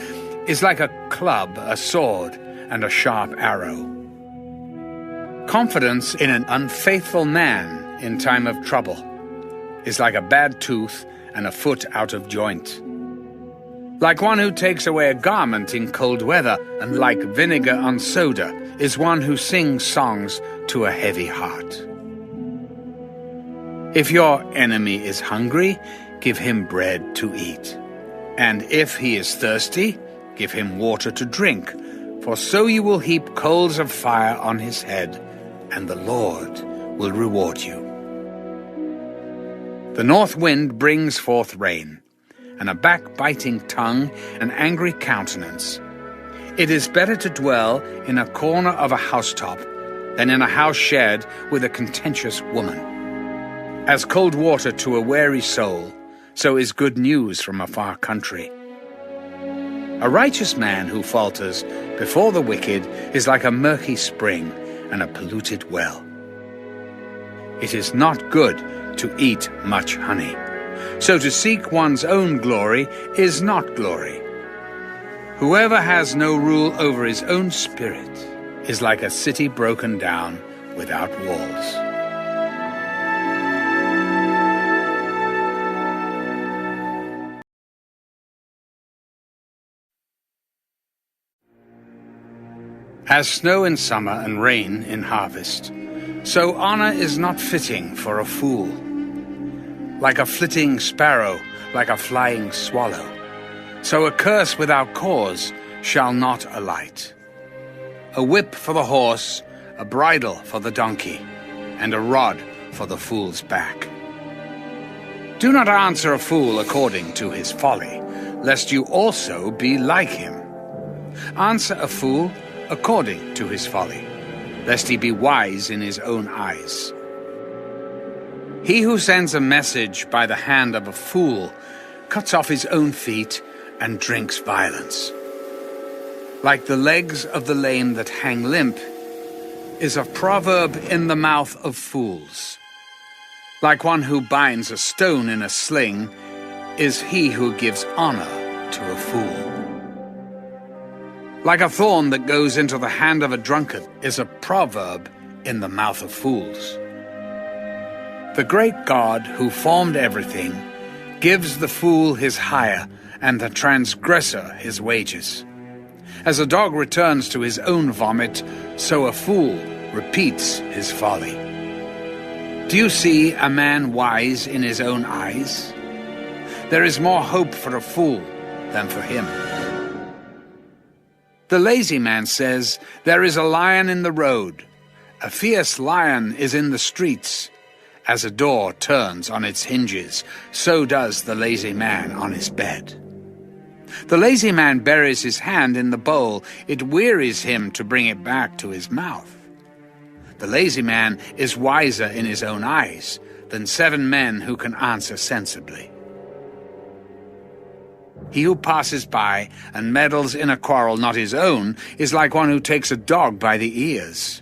is like a club, a sword, and a sharp arrow. Confidence in an unfaithful man in time of trouble is like a bad tooth and a foot out of joint. Like one who takes away a garment in cold weather, and like vinegar on soda, is one who sings songs to a heavy heart. If your enemy is hungry, give him bread to eat. And if he is thirsty, give him water to drink. For so you will heap coals of fire on his head, and the Lord will reward you. The north wind brings forth rain, and a backbiting tongue, an angry countenance. It is better to dwell in a corner of a housetop than in a house shared with a contentious woman. As cold water to a weary soul, so is good news from a far country. A righteous man who falters before the wicked is like a murky spring and a polluted well. It is not good to eat much honey. So to seek one's own glory is not glory. Whoever has no rule over his own spirit is like a city broken down without walls. As snow in summer and rain in harvest, so honor is not fitting for a fool. Like a flitting sparrow, like a flying swallow, so a curse without cause shall not alight. A whip for the horse, a bridle for the donkey, and a rod for the fool's back. Do not answer a fool according to his folly, lest you also be like him. Answer a fool according to his folly, lest he be wise in his own eyes. He who sends a message by the hand of a fool cuts off his own feet and drinks violence. Like the legs of the lame that hang limp is a proverb in the mouth of fools. Like one who binds a stone in a sling is he who gives honor to a fool. Like a thorn that goes into the hand of a drunkard is a proverb in the mouth of fools. The great God who formed everything gives the fool his hire and the transgressor his wages. As a dog returns to his own vomit, so a fool repeats his folly. Do you see a man wise in his own eyes? There is more hope for a fool than for him. The lazy man says, "There is a lion in the road. A fierce lion is in the streets." As a door turns on its hinges, so does the lazy man on his bed. The lazy man buries his hand in the bowl. It wearies him to bring it back to his mouth. The lazy man is wiser in his own eyes than 7 men who can answer sensibly. He who passes by and meddles in a quarrel not his own is like one who takes a dog by the ears.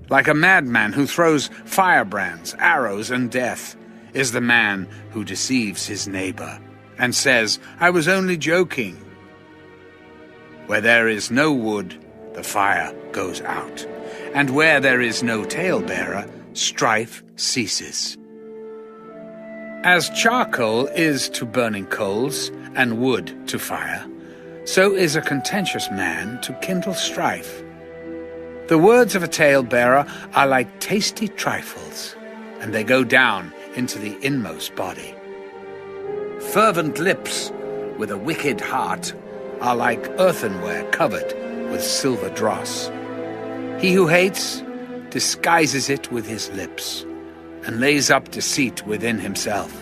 Like a madman who throws firebrands, arrows, and death is the man who deceives his neighbor and says, "I was only joking." Where there is no wood, the fire goes out, and where there is no talebearer, strife ceases. As charcoal is to burning coals, and wood to fire, so is a contentious man to kindle strife. The words of a talebearer are like tasty trifles, and they go down into the inmost body. Fervent lips with a wicked heart are like earthenware covered with silver dross. He who hates disguises it with his lips, and lays up deceit within himself.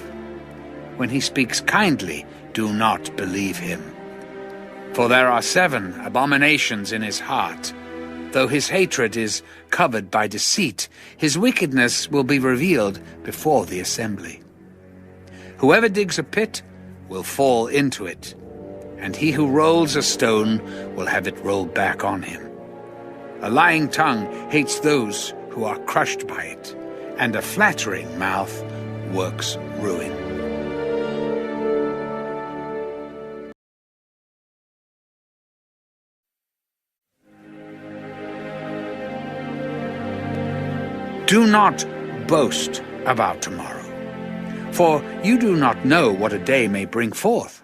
When he speaks kindly, do not believe him. For there are 7 abominations in his heart. Though his hatred is covered by deceit, his wickedness will be revealed before the assembly. Whoever digs a pit will fall into it, and he who rolls a stone will have it rolled back on him. A lying tongue hates those who are crushed by it, and a flattering mouth works ruin. Do not boast about tomorrow, for you do not know what a day may bring forth.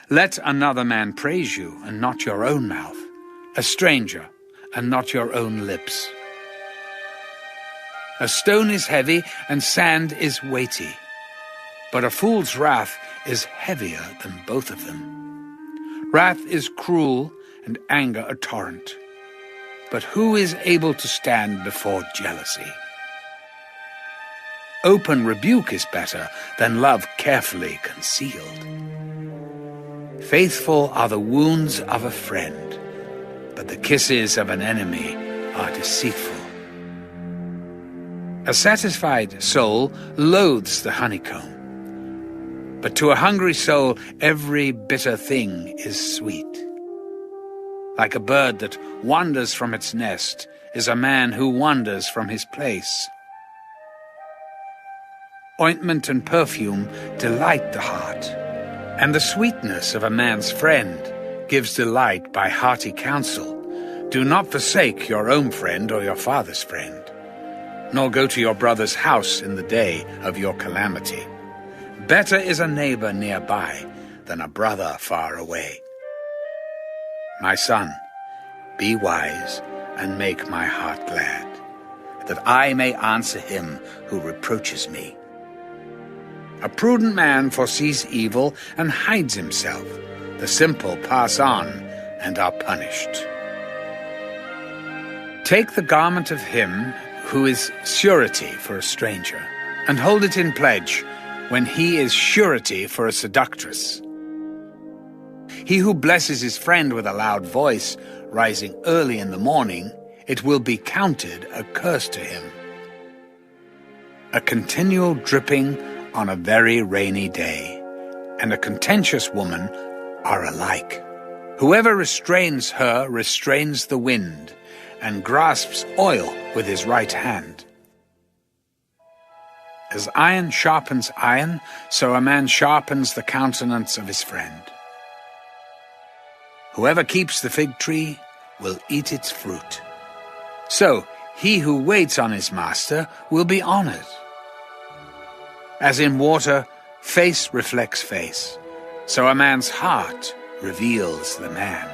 Let another man praise you, and not your own mouth, a stranger, and not your own lips. A stone is heavy, and sand is weighty, but a fool's wrath is heavier than both of them. Wrath is cruel, and anger a torrent, but who is able to stand before jealousy? Open rebuke is better than love carefully concealed. Faithful are the wounds of a friend, but the kisses of an enemy are deceitful. A satisfied soul loathes the honeycomb, but to a hungry soul every bitter thing is sweet. Like a bird that wanders from its nest is a man who wanders from his place. Ointment and perfume delight the heart, and the sweetness of a man's friend gives delight by hearty counsel. Do not forsake your own friend or your father's friend, nor go to your brother's house in the day of your calamity. Better is a neighbor nearby than a brother far away. My son, Be wise and make my heart glad, that I may answer him who reproaches me. A prudent man foresees evil and hides himself. The simple pass on and are punished. Take the garment of him who is surety for a stranger, and hold it in pledge when he is surety for a seductress. He who blesses his friend with a loud voice, rising early in the morning, it will be counted a curse to him. A continual dripping on a very rainy day, and a contentious woman are alike. Whoever restrains her restrains the wind, and grasps oil with his right hand. As iron sharpens iron, so a man sharpens the countenance of his friend. Whoever keeps the fig tree will eat its fruit. So he who waits on his master will be honored. As in water, face reflects face, so a man's heart reveals the man.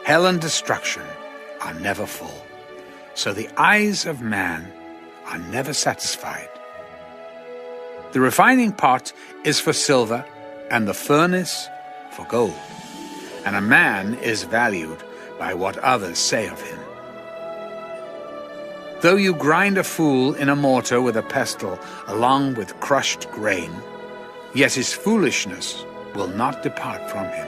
Hell and destruction are never full, so the eyes of man are never satisfied. The refining pot is for silver, and the furnace for gold, and a man is valued by what others say of him. Though you grind a fool in a mortar with a pestle along with crushed grain, yet his foolishness will not depart from him.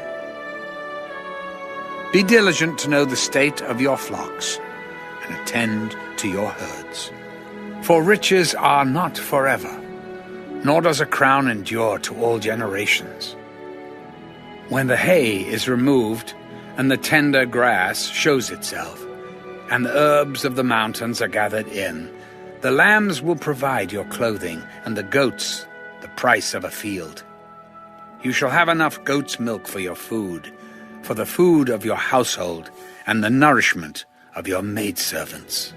Be diligent to know the state of your flocks, and attend to your herds. For riches are not forever, nor does a crown endure to all generations. When the hay is removed, and the tender grass shows itself, and the herbs of the mountains are gathered in, the lambs will provide your clothing, and the goats the price of a field. You shall have enough goat's milk for your food, for the food of your household, and the nourishment of your maidservants.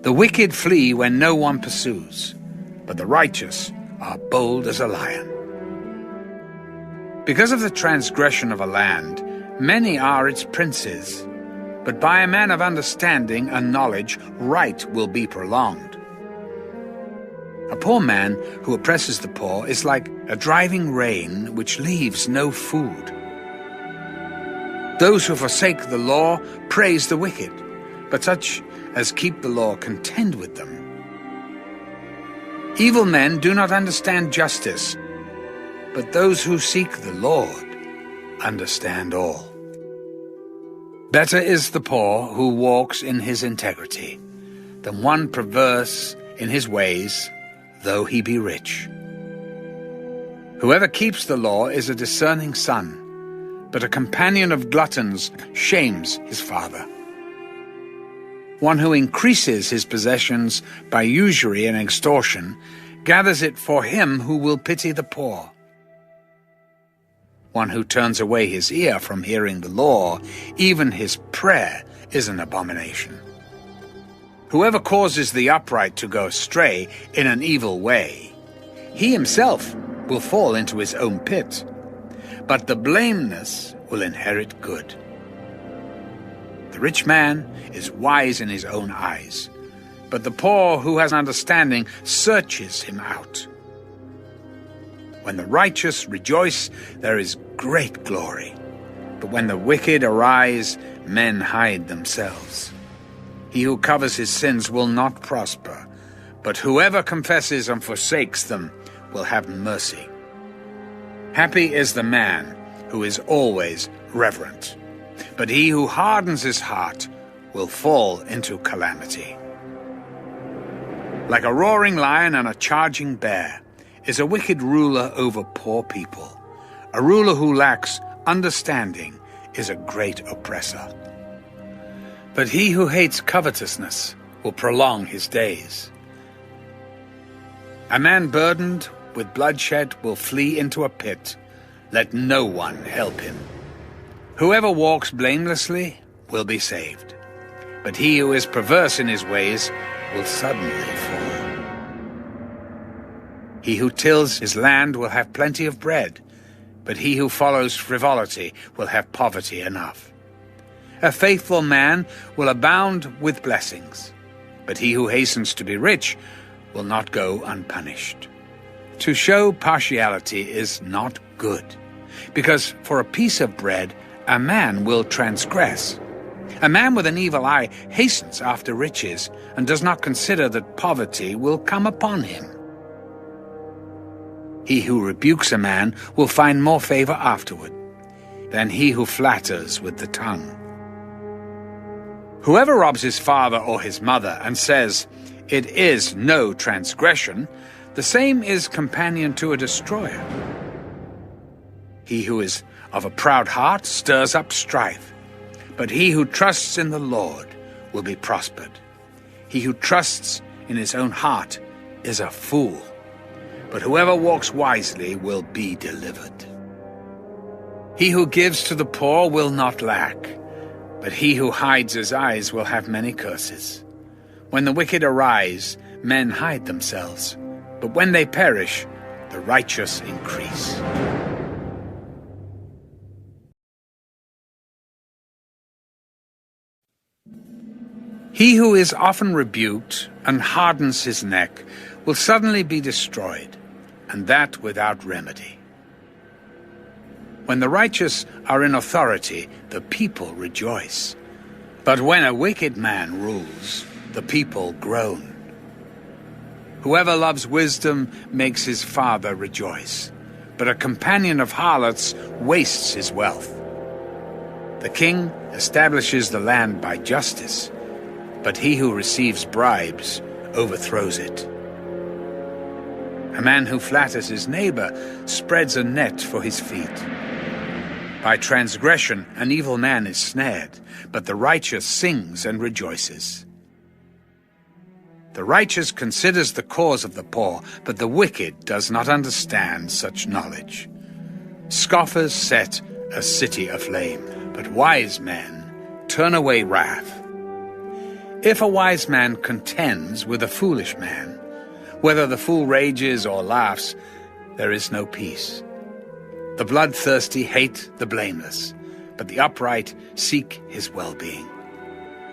The wicked flee when no one pursues, but the righteous are bold as a lion. Because of the transgression of a land, many are its princes, but by a man of understanding and knowledge, right will be prolonged. A poor man who oppresses the poor is like a driving rain which leaves no food. Those who forsake the law praise the wicked, but such as keep the law contend with them. Evil men do not understand justice, but those who seek the Lord understand all. Better is the poor who walks in his integrity than one perverse in his ways, though he be rich. Whoever keeps the law is a discerning son, but a companion of gluttons shames his father. One who increases his possessions by usury and extortion gathers it for him who will pity the poor. One who turns away his ear from hearing the law, even his prayer is an abomination. Whoever causes the upright to go astray in an evil way, he himself will fall into his own pit, but the blameless will inherit good. The rich man is wise in his own eyes, but the poor who has understanding searches him out. When the righteous rejoice, there is great glory, but when the wicked arise, men hide themselves. He who covers his sins will not prosper, but whoever confesses and forsakes them will have mercy. Happy is the man who is always reverent, but he who hardens his heart will fall into calamity. Like a roaring lion and a charging bear is a wicked ruler over poor people. A ruler who lacks understanding is a great oppressor. But he who hates covetousness will prolong his days. A man burdened with bloodshed will flee into a pit. Let no one help him. Whoever walks blamelessly will be saved, but he who is perverse in his ways will suddenly fall. He who tills his land will have plenty of bread, but he who follows frivolity will have poverty enough. A faithful man will abound with blessings, but he who hastens to be rich will not go unpunished. To show partiality is not good, because for a piece of bread a man will transgress. A man with an evil eye hastens after riches and does not consider that poverty will come upon him. He who rebukes a man will find more favor afterward than he who flatters with the tongue. Whoever robs his father or his mother and says, "It is no transgression," the same is companion to a destroyer. He who is of a proud heart stirs up strife, but he who trusts in the Lord will be prospered. He who trusts in his own heart is a fool, but whoever walks wisely will be delivered. He who gives to the poor will not lack, but he who hides his eyes will have many curses. When the wicked arise, men hide themselves, but when they perish, the righteous increase. He who is often rebuked and hardens his neck will suddenly be destroyed, and that without remedy. When the righteous are in authority, the people rejoice. But when a wicked man rules, the people groan. Whoever loves wisdom makes his father rejoice, but a companion of harlots wastes his wealth. The king establishes the land by justice, but he who receives bribes overthrows it. A man who flatters his neighbor spreads a net for his feet. By transgression an evil man is snared, but the righteous sings and rejoices. The righteous considers the cause of the poor, but the wicked does not understand such knowledge. Scoffers set a city aflame, but wise men turn away wrath. If a wise man contends with a foolish man, whether the fool rages or laughs, there is no peace. The bloodthirsty hate the blameless, but the upright seek his well-being.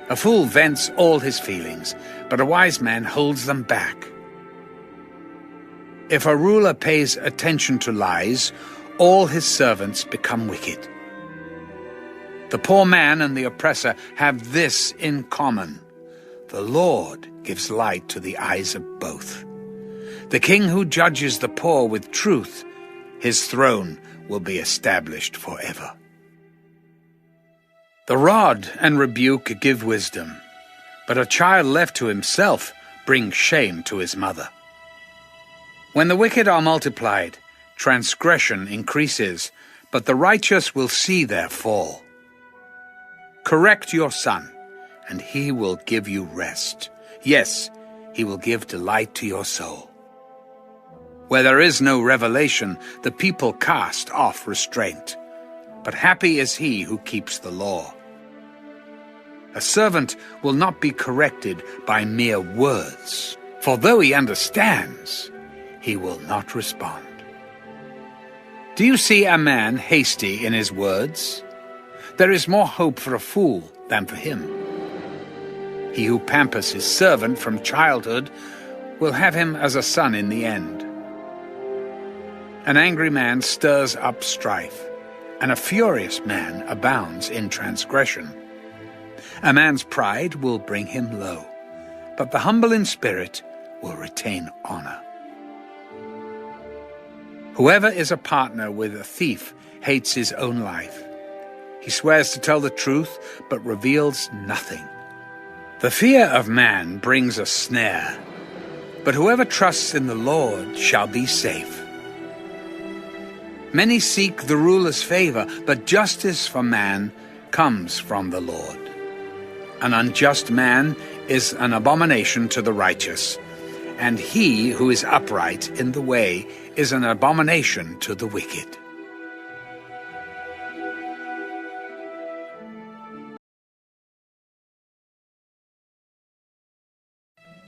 A fool vents all his feelings, but a wise man holds them back. If a ruler pays attention to lies, all his servants become wicked. The poor man and the oppressor have this in common: the Lord gives light to the eyes of both. The king who judges the poor with truth, his throne will be established forever. The rod and rebuke give wisdom, but a child left to himself brings shame to his mother. When the wicked are multiplied, transgression increases, but the righteous will see their fall. Correct your son, and he will give you rest. Yes, he will give delight to your soul. Where there is no revelation, the people cast off restraint. But happy is he who keeps the law. A servant will not be corrected by mere words, for though he understands, he will not respond. Do you see a man hasty in his words? There is more hope for a fool than for him. He who pampers his servant from childhood will have him as a son in the end. An angry man stirs up strife, and a furious man abounds in transgression. A man's pride will bring him low, but the humble in spirit will retain honor. Whoever is a partner with a thief hates his own life. He swears to tell the truth, but reveals nothing. The fear of man brings a snare, but whoever trusts in the Lord shall be safe. Many seek the ruler's favor, but justice for man comes from the Lord. An unjust man is an abomination to the righteous, and he who is upright in the way is an abomination to the wicked.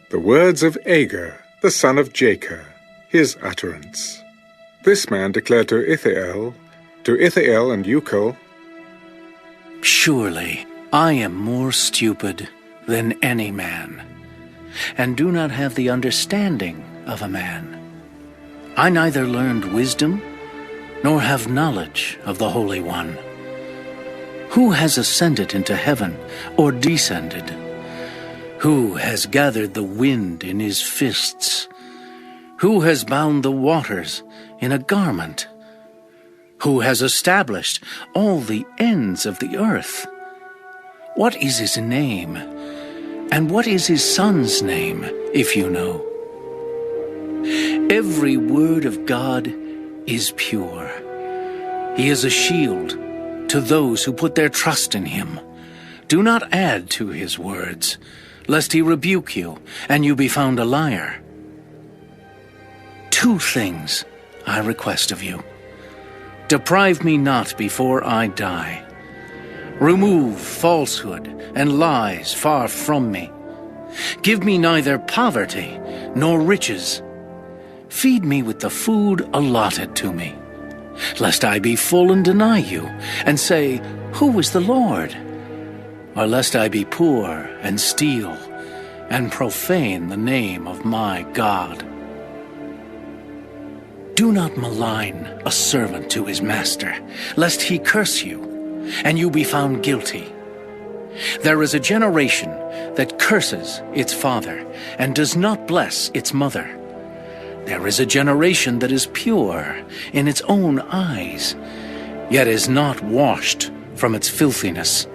The words of Agur, the son of Jacob, his utterance. This man declared to Ithiel and Ucal, Surely I am more stupid than any man, and do not have the understanding of a man. I neither learned wisdom, nor have knowledge of the Holy One. Who has ascended into heaven, or descended? Who has gathered the wind in his fists? Who has bound the waters in a garment? Who has established all the ends of the earth? What is his name? And what is his son's name, if you know? Every word of God is pure. He is a shield to those who put their trust in him. Do not add to his words, lest he rebuke you, and you be found a liar. 2 things I request of you. Deprive me not before I die. Remove falsehood and lies far from me. Give me neither poverty nor riches. Feed me with the food allotted to me, lest I be full and deny you, and say, Who is the Lord? Or lest I be poor and steal, and profane the name of my God. Do not malign a servant to his master, lest he curse you, and you be found guilty. There is a generation that curses its father, and does not bless its mother. There is a generation that is pure in its own eyes, yet is not washed from its filthiness.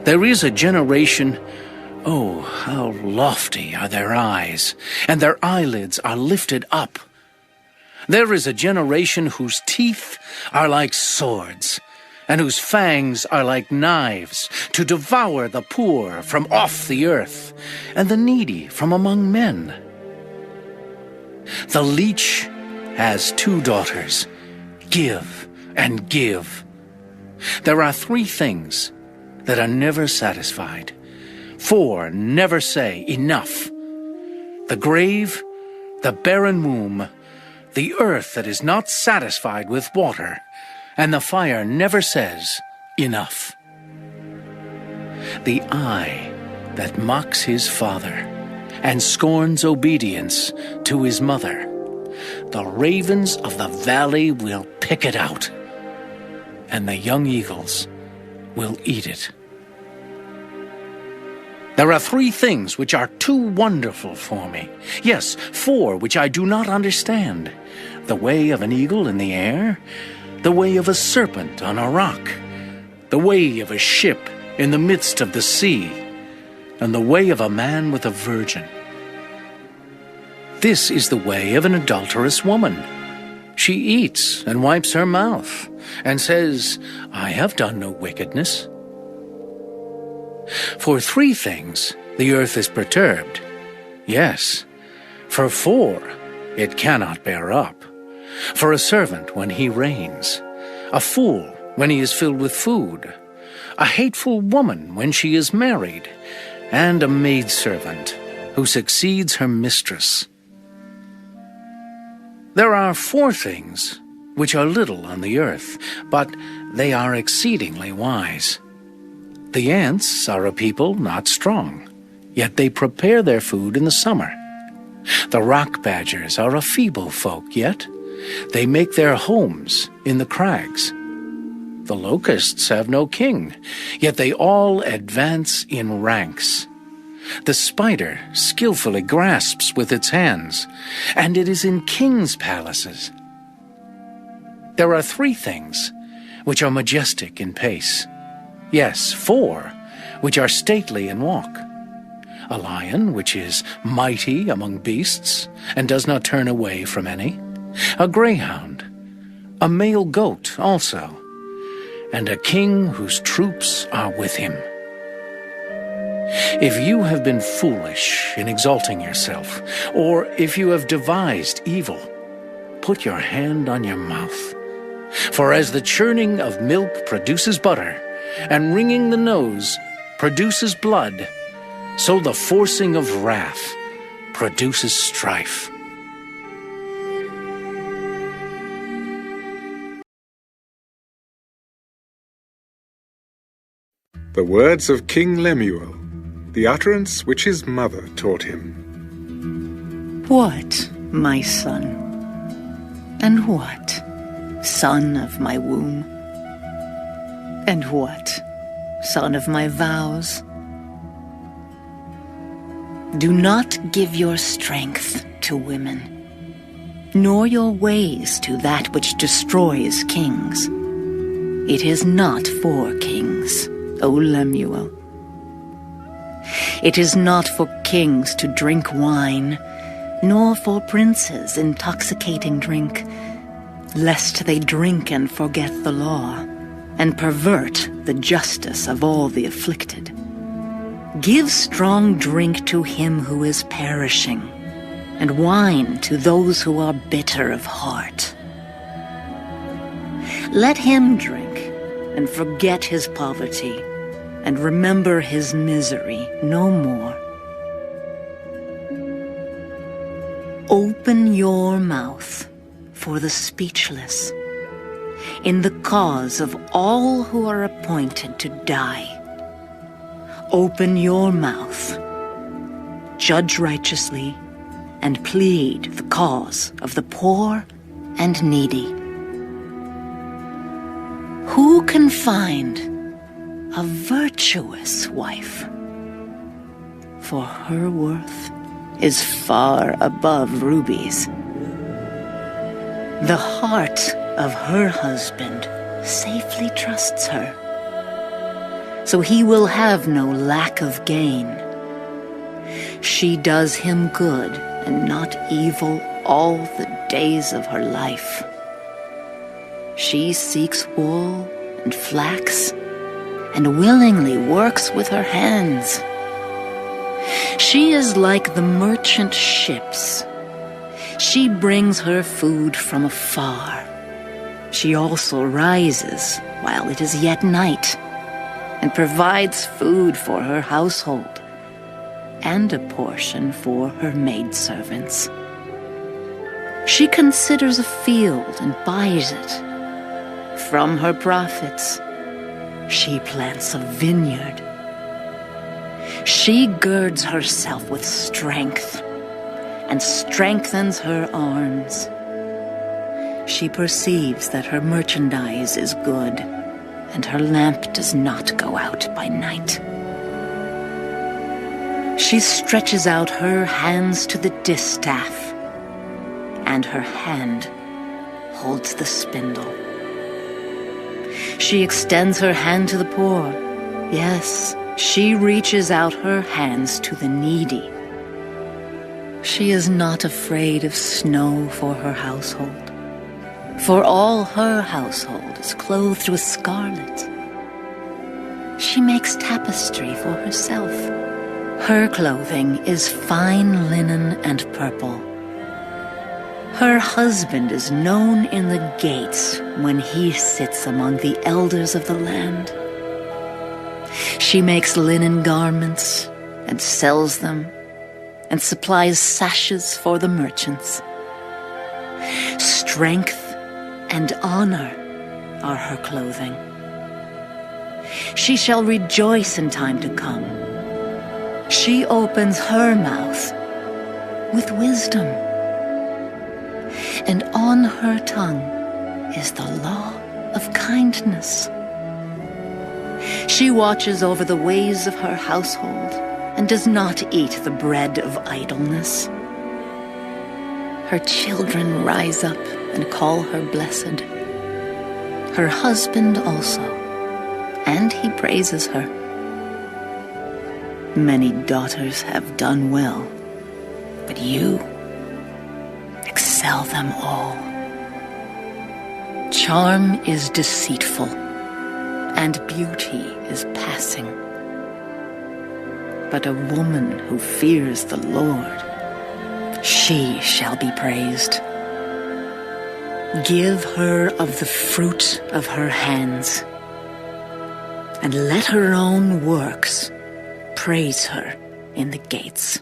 There is a generation, oh, how lofty are their eyes, and their eyelids are lifted up. There is a generation whose teeth are like swords, and whose fangs are like knives, to devour the poor from off the earth, and the needy from among men. The leech has 2 daughters. Give and give. There are 3 things that are never satisfied. 4 never say enough. The grave, the barren womb, the earth that is not satisfied with water, and the fire never says enough. The eye that mocks his father and scorns obedience to his mother, the ravens of the valley will pick it out, and the young eagles will eat it. There are 3 things which are too wonderful for me. Yes, 4 which I do not understand. The way of an eagle in the air, the way of a serpent on a rock, the way of a ship in the midst of the sea, and the way of a man with a virgin. This is the way of an adulterous woman. She eats and wipes her mouth, and says, I have done no wickedness. For 3 things the earth is perturbed. Yes, for 4 it cannot bear up. For a servant when he reigns, a fool when he is filled with food, a hateful woman when she is married, and a maidservant who succeeds her mistress. There are 4 things which are little on the earth, but they are exceedingly wise. The ants are a people not strong, yet they prepare their food in the summer. The rock badgers are a feeble folk, yet they make their homes in the crags. The locusts have no king, yet they all advance in ranks. The spider skillfully grasps with its hands, and it is in kings' palaces. There are 3 things which are majestic in pace. Yes, 4 which are stately in walk. A lion which is mighty among beasts, and does not turn away from any. A greyhound, a male goat also, and a king whose troops are with him. If you have been foolish in exalting yourself, or if you have devised evil, put your hand on your mouth. For as the churning of milk produces butter, and wringing the nose produces blood, so the forcing of wrath produces strife. The words of King Lemuel, the utterance which his mother taught him. What, my son? And what, son of my womb? And what, son of my vows? Do not give your strength to women, nor your ways to that which destroys kings. It is not for kings, O Lemuel. It is not for kings to drink wine, nor for princes intoxicating drink, lest they drink and forget the law, and pervert the justice of all the afflicted. Give strong drink to him who is perishing, and wine to those who are bitter of heart. Let him drink and forget his poverty, and remember his misery no more. Open your mouth for the speechless, in the cause of all who are appointed to die. Open your mouth, judge righteously, and plead the cause of the poor and needy. Who can find a virtuous wife? For her worth is far above rubies. The heart of her husband safely trusts her, so he will have no lack of gain. She does him good and not evil all the days of her life. She seeks wool and flax, and willingly works with her hands. She is like the merchant ships. She brings her food from afar. She also rises while it is yet night, and provides food for her household, and a portion for her maidservants. She considers a field and buys it. From her profits, she plants a vineyard. She girds herself with strength and strengthens her arms. She perceives that her merchandise is good, and her lamp does not go out by night. She stretches out her hands to the distaff, and her hand holds the spindle. She extends her hand to the poor. Yes, she reaches out her hands to the needy. She is not afraid of snow for her household, for all her household is clothed with scarlet. She makes tapestry for herself. Her clothing is fine linen and purple. Her husband is known in the gates when he sits among the elders of the land. She makes linen garments and sells them, and supplies sashes for the merchants. Strength and honor are her clothing. She shall rejoice in time to come. She opens her mouth with wisdom, and on her tongue is the law of kindness. She watches over the ways of her household and does not eat the bread of idleness. Her children rise up and call her blessed. Her husband also, and he praises her. Many daughters have done well, but you excel them all. Charm is deceitful, and beauty is passing. But a woman who fears the Lord, she shall be praised. Give her of the fruit of her hands, and let her own works praise her in the gates.